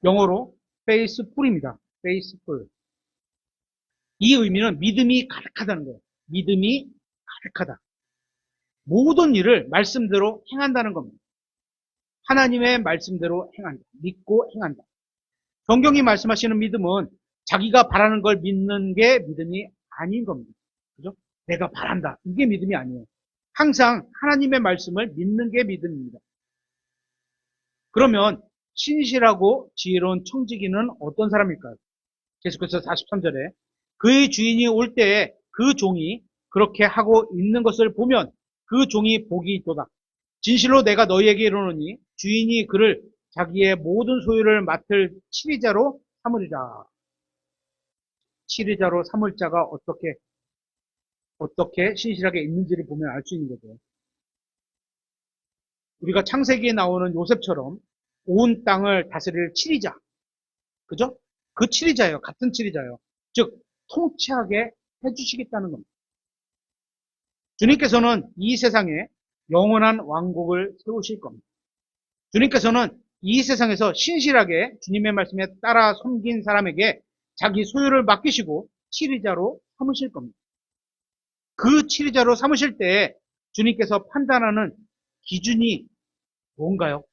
[SPEAKER 1] 영어로 faithful입니다. faithful. 이 의미는 믿음이 가득하다는 거예요. 믿음이 가득하다. 모든 일을 말씀대로 행한다는 겁니다. 하나님의 말씀대로 행한다. 믿고 행한다. 성경이 말씀하시는 믿음은 자기가 바라는 걸 믿는 게 믿음이 아닌 겁니다. 그죠? 내가 바란다. 이게 믿음이 아니에요. 항상 하나님의 말씀을 믿는 게 믿음입니다. 그러면 신실하고 지혜로운 청지기는 어떤 사람일까요? 계속해서 43절에 그의 주인이 올 때에 그 종이 그렇게 하고 있는 것을 보면 그 종이 복이 있도다. 진실로 내가 너희에게 이르노니 주인이 그를 자기의 모든 소유를 맡을 치리자로 삼으리라. 치리자로 삼을 자가 어떻게 신실하게 있는지를 보면 알 수 있는 거죠. 우리가 창세기에 나오는 요셉처럼 온 땅을 다스릴 치리자. 그죠? 그 치리자예요. 같은 치리자예요. 즉, 통치하게 해주시겠다는 겁니다. 주님께서는 이 세상에 영원한 왕국을 세우실 겁니다. 주님께서는 이 세상에서 신실하게 주님의 말씀에 따라 섬긴 사람에게 자기 소유를 맡기시고 치리자로 삼으실 겁니다. 그 치리자로 삼으실 때 주님께서 판단하는 기준이 뭔가요?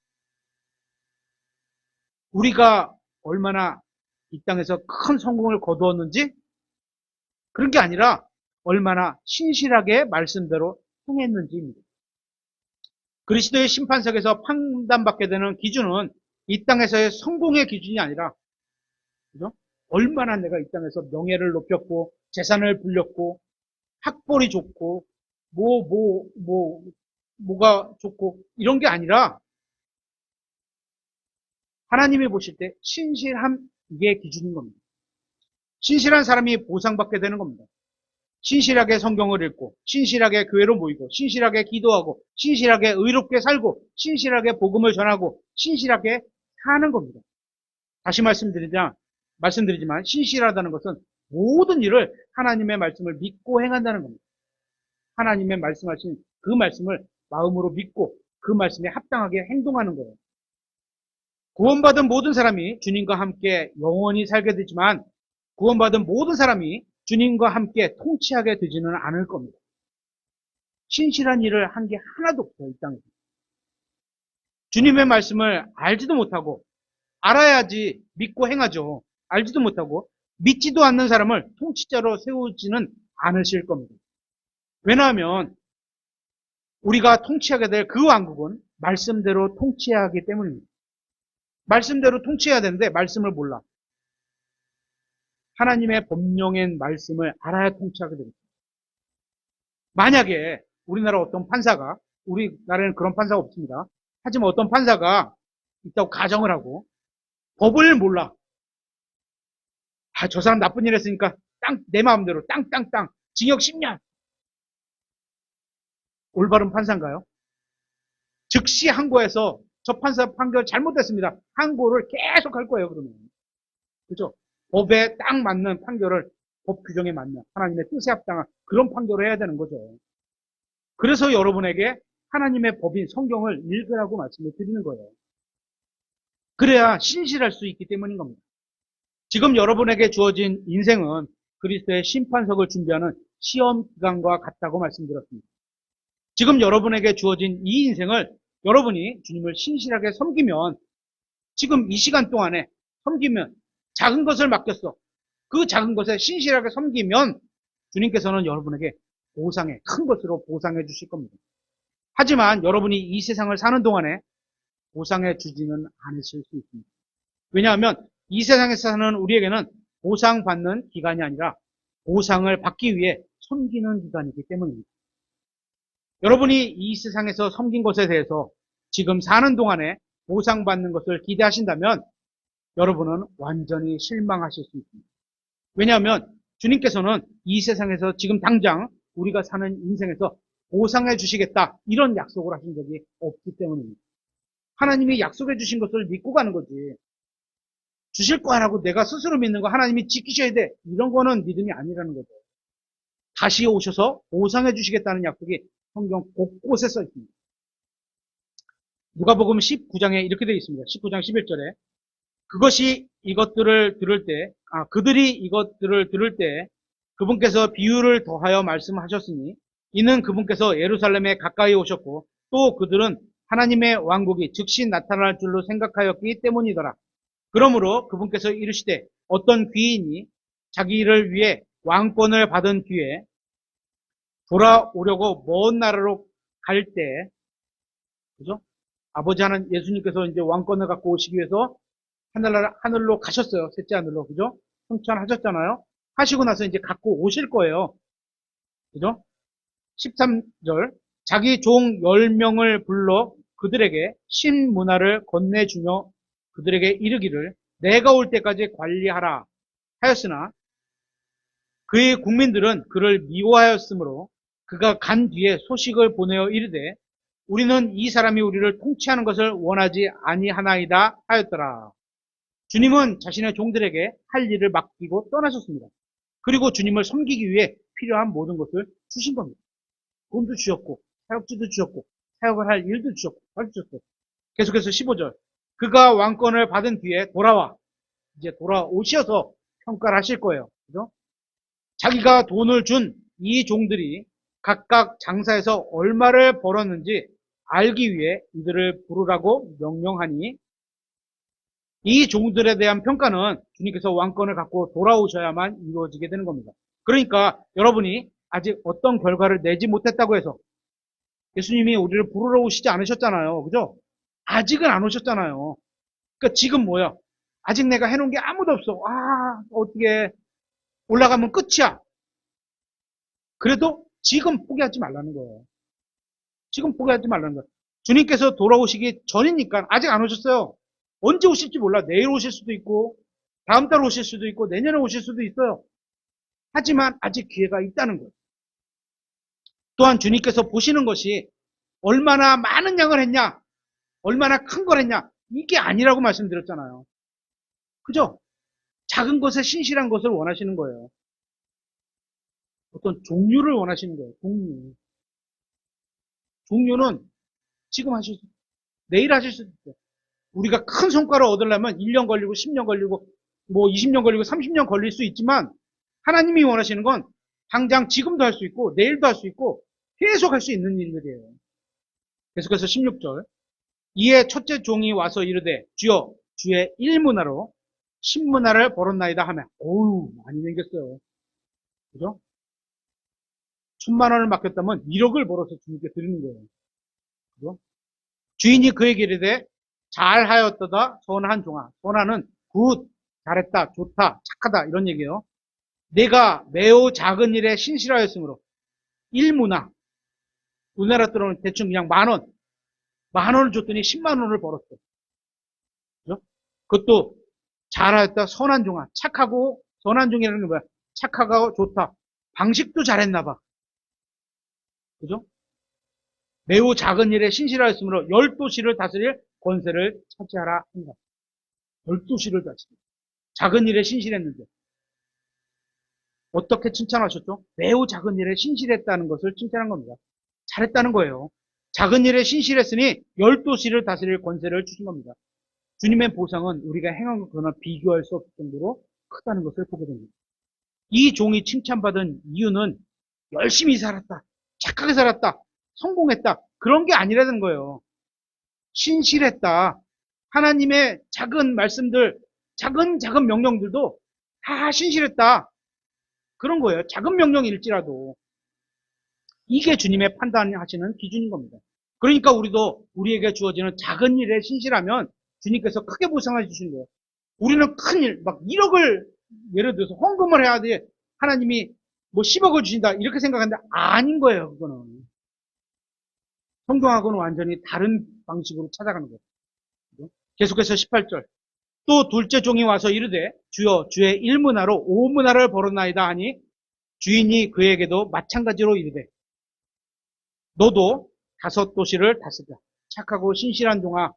[SPEAKER 1] 우리가 얼마나 이 땅에서 큰 성공을 거두었는지 그런 게 아니라 얼마나 신실하게 말씀대로 행했는지입니다. 그리스도의 심판석에서 판단받게 되는 기준은 이 땅에서의 성공의 기준이 아니라 그죠? 얼마나 내가 이 땅에서 명예를 높였고 재산을 불렸고 학벌이 좋고 뭐가 좋고 이런 게 아니라 하나님이 보실 때 신실함 이게 기준인 겁니다. 신실한 사람이 보상받게 되는 겁니다. 신실하게 성경을 읽고, 신실하게 교회로 모이고, 신실하게 기도하고, 신실하게 의롭게 살고, 신실하게 복음을 전하고, 신실하게 사는 겁니다. 다시 말씀드리지만, 신실하다는 것은 모든 일을 하나님의 말씀을 믿고 행한다는 겁니다. 하나님의 말씀하신 그 말씀을 마음으로 믿고, 그 말씀에 합당하게 행동하는 거예요. 구원받은 모든 사람이 주님과 함께 영원히 살게 되지만, 구원받은 모든 사람이 주님과 함께 통치하게 되지는 않을 겁니다. 신실한 일을 한 게 하나도 없어요, 이 땅에서. 주님의 말씀을 알지도 못하고, 알아야지 믿고 행하죠. 알지도 못하고, 믿지도 않는 사람을 통치자로 세우지는 않으실 겁니다. 왜냐하면, 우리가 통치하게 될 그 왕국은 말씀대로 통치해야 하기 때문입니다. 말씀대로 통치해야 되는데, 말씀을 몰라. 하나님의 법령인 말씀을 알아야 통치하게 됩니다. 만약에 우리나라 어떤 판사가, 우리나라에는 그런 판사가 없습니다. 하지만 어떤 판사가 있다고 가정을 하고 법을 몰라. 저 사람 나쁜 일 했으니까 내 마음대로 땅 징역 10년. 올바른 판사인가요? 즉시 항고해서 저 판사 판결 잘못됐습니다. 항고를 계속 할 거예요, 그러면. 그죠? 법에 딱 맞는 판결을, 법 규정에 맞는 하나님의 뜻에 합당한 그런 판결을 해야 되는 거죠. 그래서 여러분에게 하나님의 법인 성경을 읽으라고 말씀을 드리는 거예요. 그래야 신실할 수 있기 때문인 겁니다. 지금 여러분에게 주어진 인생은 그리스도의 심판석을 준비하는 시험 기간과 같다고 말씀드렸습니다. 지금 여러분에게 주어진 이 인생을 여러분이 주님을 신실하게 섬기면, 지금 이 시간 동안에 섬기면, 작은 것을 맡겼어. 그 작은 것에 신실하게 섬기면 주님께서는 여러분에게 큰 것으로 보상해 주실 겁니다. 하지만 여러분이 이 세상을 사는 동안에 보상해 주지는 않으실 수 있습니다. 왜냐하면 이 세상에서 사는 우리에게는 보상받는 기간이 아니라 보상을 받기 위해 섬기는 기간이기 때문입니다. 여러분이 이 세상에서 섬긴 것에 대해서 지금 사는 동안에 보상받는 것을 기대하신다면 여러분은 완전히 실망하실 수 있습니다. 왜냐하면 주님께서는 이 세상에서 지금 당장 우리가 사는 인생에서 보상해 주시겠다, 이런 약속을 하신 적이 없기 때문입니다. 하나님이 약속해 주신 것을 믿고 가는 거지, 주실 거라고 내가 스스로 믿는 거 하나님이 지키셔야 돼, 이런 거는 믿음이 아니라는 거죠. 다시 오셔서 보상해 주시겠다는 약속이 성경 곳곳에 써 있습니다. 누가복음 19장에 이렇게 되어 있습니다. 19장 11절에 그들이 이것들을 들을 때 그분께서 비유를 더하여 말씀하셨으니 이는 그분께서 예루살렘에 가까이 오셨고 또 그들은 하나님의 왕국이 즉시 나타날 줄로 생각하였기 때문이더라. 그러므로 그분께서 이르시되 어떤 귀인이 자기를 위해 왕권을 받은 뒤에 돌아오려고 먼 나라로 갈 때, 그죠? 아버지 하나님 예수님께서 이제 왕권을 갖고 오시기 위해서 하늘로 가셨어요. 셋째 하늘로, 그죠? 승천하셨잖아요. 하시고 나서 이제 갖고 오실 거예요. 그죠? 13절, 자기 종 10명을 불러 그들에게 신문화를 건네주며 그들에게 이르기를 내가 올 때까지 관리하라 하였으나 그의 국민들은 그를 미워하였으므로 그가 간 뒤에 소식을 보내어 이르되 우리는 이 사람이 우리를 통치하는 것을 원하지 아니하나이다 하였더라. 주님은 자신의 종들에게 할 일을 맡기고 떠나셨습니다. 그리고 주님을 섬기기 위해 필요한 모든 것을 주신 겁니다. 돈도 주셨고 사역지도 주셨고 사역을 할 일도 주셨고 가르쳤어요. 계속해서 15절, 그가 왕권을 받은 뒤에 이제 돌아오셔서 평가를 하실 거예요. 그죠? 자기가 돈을 준 이 종들이 각각 장사해서 얼마를 벌었는지 알기 위해 이들을 부르라고 명령하니 이 종들에 대한 평가는 주님께서 왕권을 갖고 돌아오셔야만 이루어지게 되는 겁니다. 그러니까 여러분이 아직 어떤 결과를 내지 못했다고 해서 예수님이 우리를 부르러 오시지 않으셨잖아요. 그죠? 아직은 안 오셨잖아요. 그러니까 지금 뭐야? 아직 내가 해놓은 게 아무도 없어. 어떻게 올라가면 끝이야. 그래도 지금 포기하지 말라는 거예요. 지금 포기하지 말라는 거예요. 주님께서 돌아오시기 전이니까 아직 안 오셨어요. 언제 오실지 몰라. 내일 오실 수도 있고 다음 달 오실 수도 있고 내년에 오실 수도 있어요. 하지만 아직 기회가 있다는 거예요. 또한 주님께서 보시는 것이 얼마나 많은 양을 했냐, 얼마나 큰 걸 했냐, 이게 아니라고 말씀드렸잖아요. 그죠? 작은 것에 신실한 것을 원하시는 거예요. 어떤 종류를 원하시는 거예요. 종류. 종류는 지금 하실 수, 내일 하실 수 있어요. 우리가 큰 성과를 얻으려면 1년 걸리고 10년 걸리고 뭐 20년 걸리고 30년 걸릴 수 있지만 하나님이 원하시는 건 당장 지금도 할 수 있고 내일도 할 수 있고 계속 할 수 있는 일들이에요. 계속해서 16절. 이에 첫째 종이 와서 이르되 주여 주의 일문화로 10문화를 벌었나이다 하면 어우 많이 생겼어요. 그죠? 1000만 원을 맡겼다면 1억을 벌어서 주님께 드리는 거예요. 그죠? 주인이 그에게 이르되 잘하였도다 선한 종아. 선하는 굿, 잘했다, 좋다, 착하다 이런 얘기예요. 내가 매우 작은 일에 신실하였으므로 일문화. 우리나라 들어오면 대충 그냥 10,000원. 10,000원을 줬더니 10만 원을 벌었어. 그죠? 그것도 잘하였다, 선한 종아. 착하고, 선한 종이라는 게 뭐야? 착하고 좋다. 방식도 잘했나 봐. 그죠? 매우 작은 일에 신실하였으므로 12시를 다스릴 권세를 차지하라 한다. 12시를 다스릴. 작은 일에 신실했는데. 어떻게 칭찬하셨죠? 매우 작은 일에 신실했다는 것을 칭찬한 겁니다. 잘했다는 거예요. 작은 일에 신실했으니 12시를 다스릴 권세를 주신 겁니다. 주님의 보상은 우리가 행한 것과는 비교할 수 없을 정도로 크다는 것을 보게 됩니다. 이 종이 칭찬받은 이유는 열심히 살았다, 착하게 살았다, 성공했다 그런 게 아니라는 거예요. 신실했다. 하나님의 작은 말씀들, 작은 명령들도 다 신실했다. 그런 거예요. 작은 명령일지라도. 이게 주님의 판단하시는 기준인 겁니다. 그러니까 우리도 우리에게 주어지는 작은 일에 신실하면 주님께서 크게 보상해 주시는 거예요. 우리는 큰 일, 막 1억을 예를 들어서 헌금을 해야 돼. 하나님이 뭐 10억을 주신다. 이렇게 생각하는데 아닌 거예요. 그거는. 성경하고는 완전히 다른 방식으로 찾아가는 거예요. 계속해서 18절. 또 둘째 종이 와서 이르되 주여 주의 일문화로 5문화를 벌었나이다 하니 주인이 그에게도 마찬가지로 이르되 너도 5도시를 다스리라. 착하고 신실한 종아.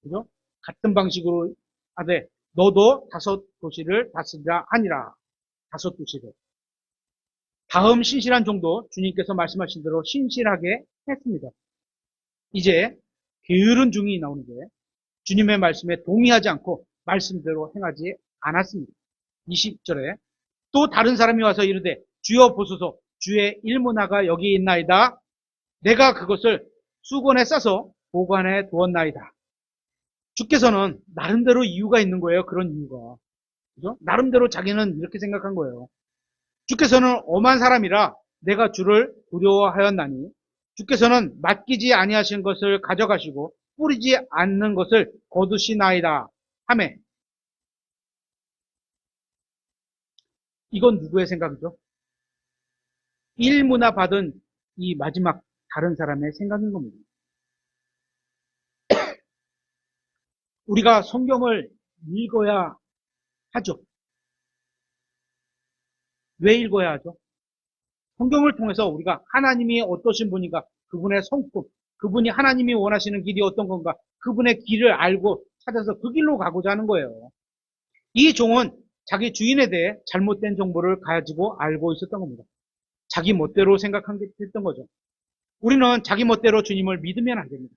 [SPEAKER 1] 그죠? 같은 방식으로 하되 너도 5도시를 다스리라 하니라. 5도시를. 다음 신실한 종도 주님께서 말씀하신 대로 신실하게 했습니다. 이제 게으른 종이 나오는데 주님의 말씀에 동의하지 않고 말씀대로 행하지 않았습니다. 20절에 또 다른 사람이 와서 이르되 주여 보소서 주의 일문화가 여기 있나이다. 내가 그것을 수건에 싸서 보관해 두었나이다. 주께서는 나름대로 이유가 있는 거예요. 그런 이유가. 그죠? 나름대로 자기는 이렇게 생각한 거예요. 주께서는 엄한 사람이라 내가 주를 두려워하였나니 주께서는 맡기지 아니하신 것을 가져가시고 뿌리지 않는 것을 거두시나이다 하매 이건 누구의 생각이죠? 일문화 받은 이 마지막 다른 사람의 생각인 겁니다. 우리가 성경을 읽어야 하죠. 왜 읽어야 하죠? 성경을 통해서 우리가 하나님이 어떠신 분인가, 그분의 성품, 그분이 하나님이 원하시는 길이 어떤 건가, 그분의 길을 알고 찾아서 그 길로 가고자 하는 거예요. 이 종은 자기 주인에 대해 잘못된 정보를 가지고 알고 있었던 겁니다. 자기 멋대로 생각했던 거죠. 우리는 자기 멋대로 주님을 믿으면 안 됩니다.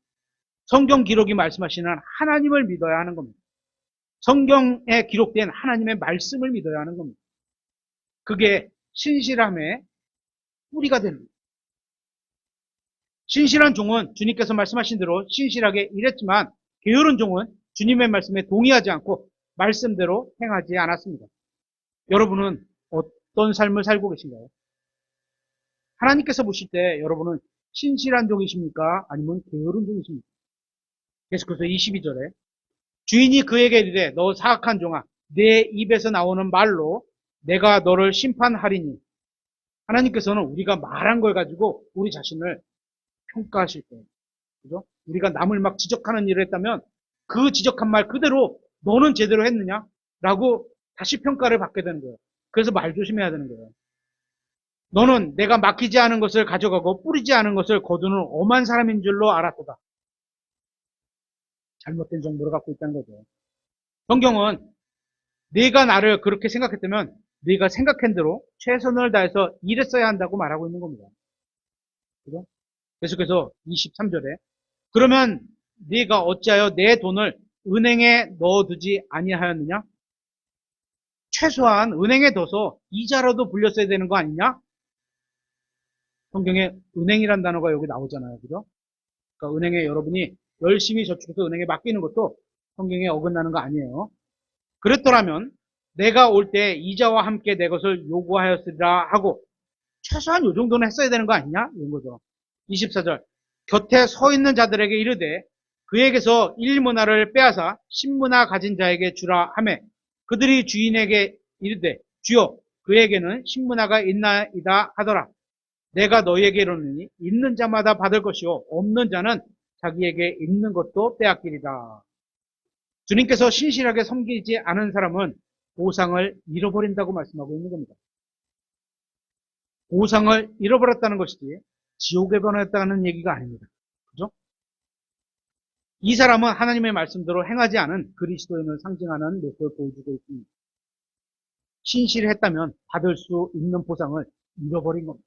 [SPEAKER 1] 성경 기록이 말씀하시는 하나님을 믿어야 하는 겁니다. 성경에 기록된 하나님의 말씀을 믿어야 하는 겁니다. 그게 신실함의 뿌리가 되는 거예요. 신실한 종은 주님께서 말씀하신 대로 신실하게 일했지만 게으른 종은 주님의 말씀에 동의하지 않고 말씀대로 행하지 않았습니다. 여러분은 어떤 삶을 살고 계신가요? 하나님께서 보실 때 여러분은 신실한 종이십니까? 아니면 게으른 종이십니까? 계속해서 22절에 주인이 그에게 이르되 너 사악한 종아 내 입에서 나오는 말로 내가 너를 심판하리니. 하나님께서는 우리가 말한 걸 가지고 우리 자신을 평가하실 거예요. 그죠? 우리가 남을 막 지적하는 일을 했다면 그 지적한 말 그대로 너는 제대로 했느냐? 라고 다시 평가를 받게 되는 거예요. 그래서 말 조심해야 되는 거예요. 너는 내가 맡기지 않은 것을 가져가고 뿌리지 않은 것을 거두는 엄한 사람인 줄로 알았도다. 잘못된 정보를 갖고 있다는 거죠. 성경은 네가 나를 그렇게 생각했다면 네가 생각한 대로 최선을 다해서 일했어야 한다고 말하고 있는 겁니다. 그죠? 계속해서 23절에 그러면 네가 어찌하여 내 돈을 은행에 넣어두지 아니하였느냐? 최소한 은행에 둬서 이자라도 불렸어야 되는 거 아니냐? 성경에 은행이란 단어가 여기 나오잖아요. 그죠? 그러니까 은행에 여러분이 열심히 저축해서 은행에 맡기는 것도 성경에 어긋나는 거 아니에요. 그랬더라면 내가 올 때 이자와 함께 내 것을 요구하였으리라 하고 최소한 요 정도는 했어야 되는 거 아니냐? 이런 거죠. 24절 곁에 서 있는 자들에게 이르되 그에게서 1문화를 빼앗아 10문화 가진 자에게 주라 하매 그들이 주인에게 이르되 주여 그에게는 10문화가 있나이다 하더라. 내가 너희에게 이르노니 있는 자마다 받을 것이요 없는 자는 자기에게 있는 것도 빼앗기리라. 주님께서 신실하게 섬기지 않은 사람은 보상을 잃어버린다고 말씀하고 있는 겁니다. 보상을 잃어버렸다는 것이지 지옥에 보냈다는 얘기가 아닙니다. 그죠? 이 사람은 하나님의 말씀대로 행하지 않은 그리스도인을 상징하는 모습을 보여주고 있습니다. 신실했다면 받을 수 있는 보상을 잃어버린 겁니다.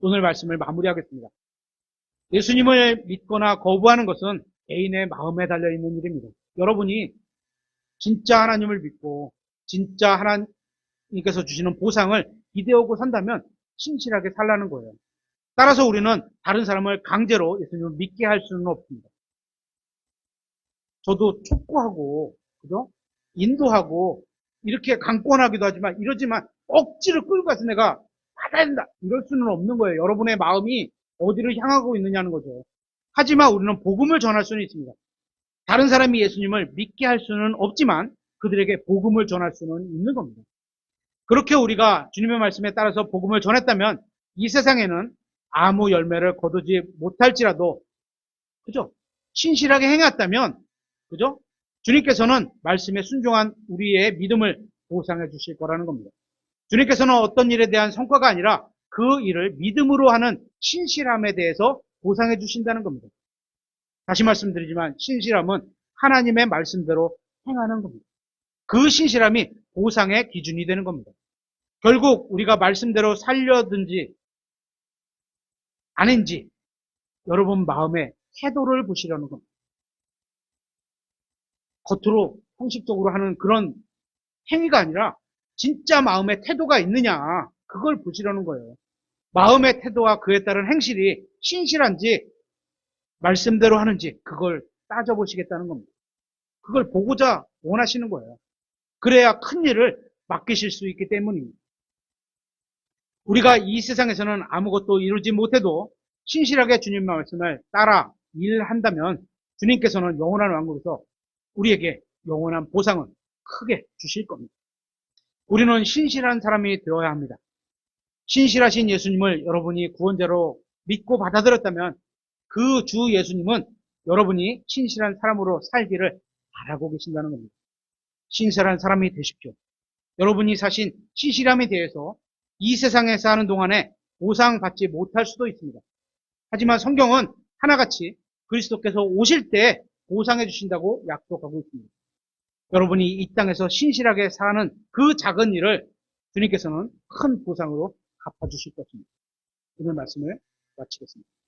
[SPEAKER 1] 오늘 말씀을 마무리하겠습니다. 예수님을 믿거나 거부하는 것은 개인의 마음에 달려있는 일입니다. 여러분이 진짜 하나님을 믿고 진짜 하나님께서 주시는 보상을 기대하고 산다면 신실하게 살라는 거예요. 따라서 우리는 다른 사람을 강제로 예수님을 믿게 할 수는 없습니다. 저도 촉구하고, 그죠? 인도하고, 이렇게 강권하기도 하지만, 이러지만 억지로 끌고 가서 내가 받아야 된다. 이럴 수는 없는 거예요. 여러분의 마음이 어디를 향하고 있느냐는 거죠. 하지만 우리는 복음을 전할 수는 있습니다. 다른 사람이 예수님을 믿게 할 수는 없지만 그들에게 복음을 전할 수는 있는 겁니다. 그렇게 우리가 주님의 말씀에 따라서 복음을 전했다면 이 세상에는 아무 열매를 거두지 못할지라도 그죠? 신실하게 행했다면 그죠? 주님께서는 말씀에 순종한 우리의 믿음을 보상해 주실 거라는 겁니다. 주님께서는 어떤 일에 대한 성과가 아니라 그 일을 믿음으로 하는 신실함에 대해서 보상해 주신다는 겁니다. 다시 말씀드리지만 신실함은 하나님의 말씀대로 행하는 겁니다. 그 신실함이 보상의 기준이 되는 겁니다. 결국 우리가 말씀대로 살려든지 아닌지 여러분 마음의 태도를 보시려는 겁니다. 겉으로 형식적으로 하는 그런 행위가 아니라 진짜 마음의 태도가 있느냐 그걸 보시려는 거예요. 마음의 태도와 그에 따른 행실이 신실한지 말씀대로 하는지 그걸 따져보시겠다는 겁니다. 그걸 보고자 원하시는 거예요. 그래야 큰 일을 맡기실 수 있기 때문입니다. 우리가 이 세상에서는 아무것도 이루지 못해도 신실하게 주님의 말씀을 따라 일한다면 주님께서는 영원한 왕국에서 우리에게 영원한 보상을 크게 주실 겁니다. 우리는 신실한 사람이 되어야 합니다. 신실하신 예수님을 여러분이 구원자로 믿고 받아들였다면 그 주 예수님은 여러분이 신실한 사람으로 살기를 바라고 계신다는 겁니다. 신실한 사람이 되십시오. 여러분이 사신 신실함에 대해서 이 세상에 사는 동안에 보상받지 못할 수도 있습니다. 하지만 성경은 하나같이 그리스도께서 오실 때 보상해 주신다고 약속하고 있습니다. 여러분이 이 땅에서 신실하게 사는 그 작은 일을 주님께서는 큰 보상으로 갚아주실 것입니다. 오늘 말씀을 마치겠습니다.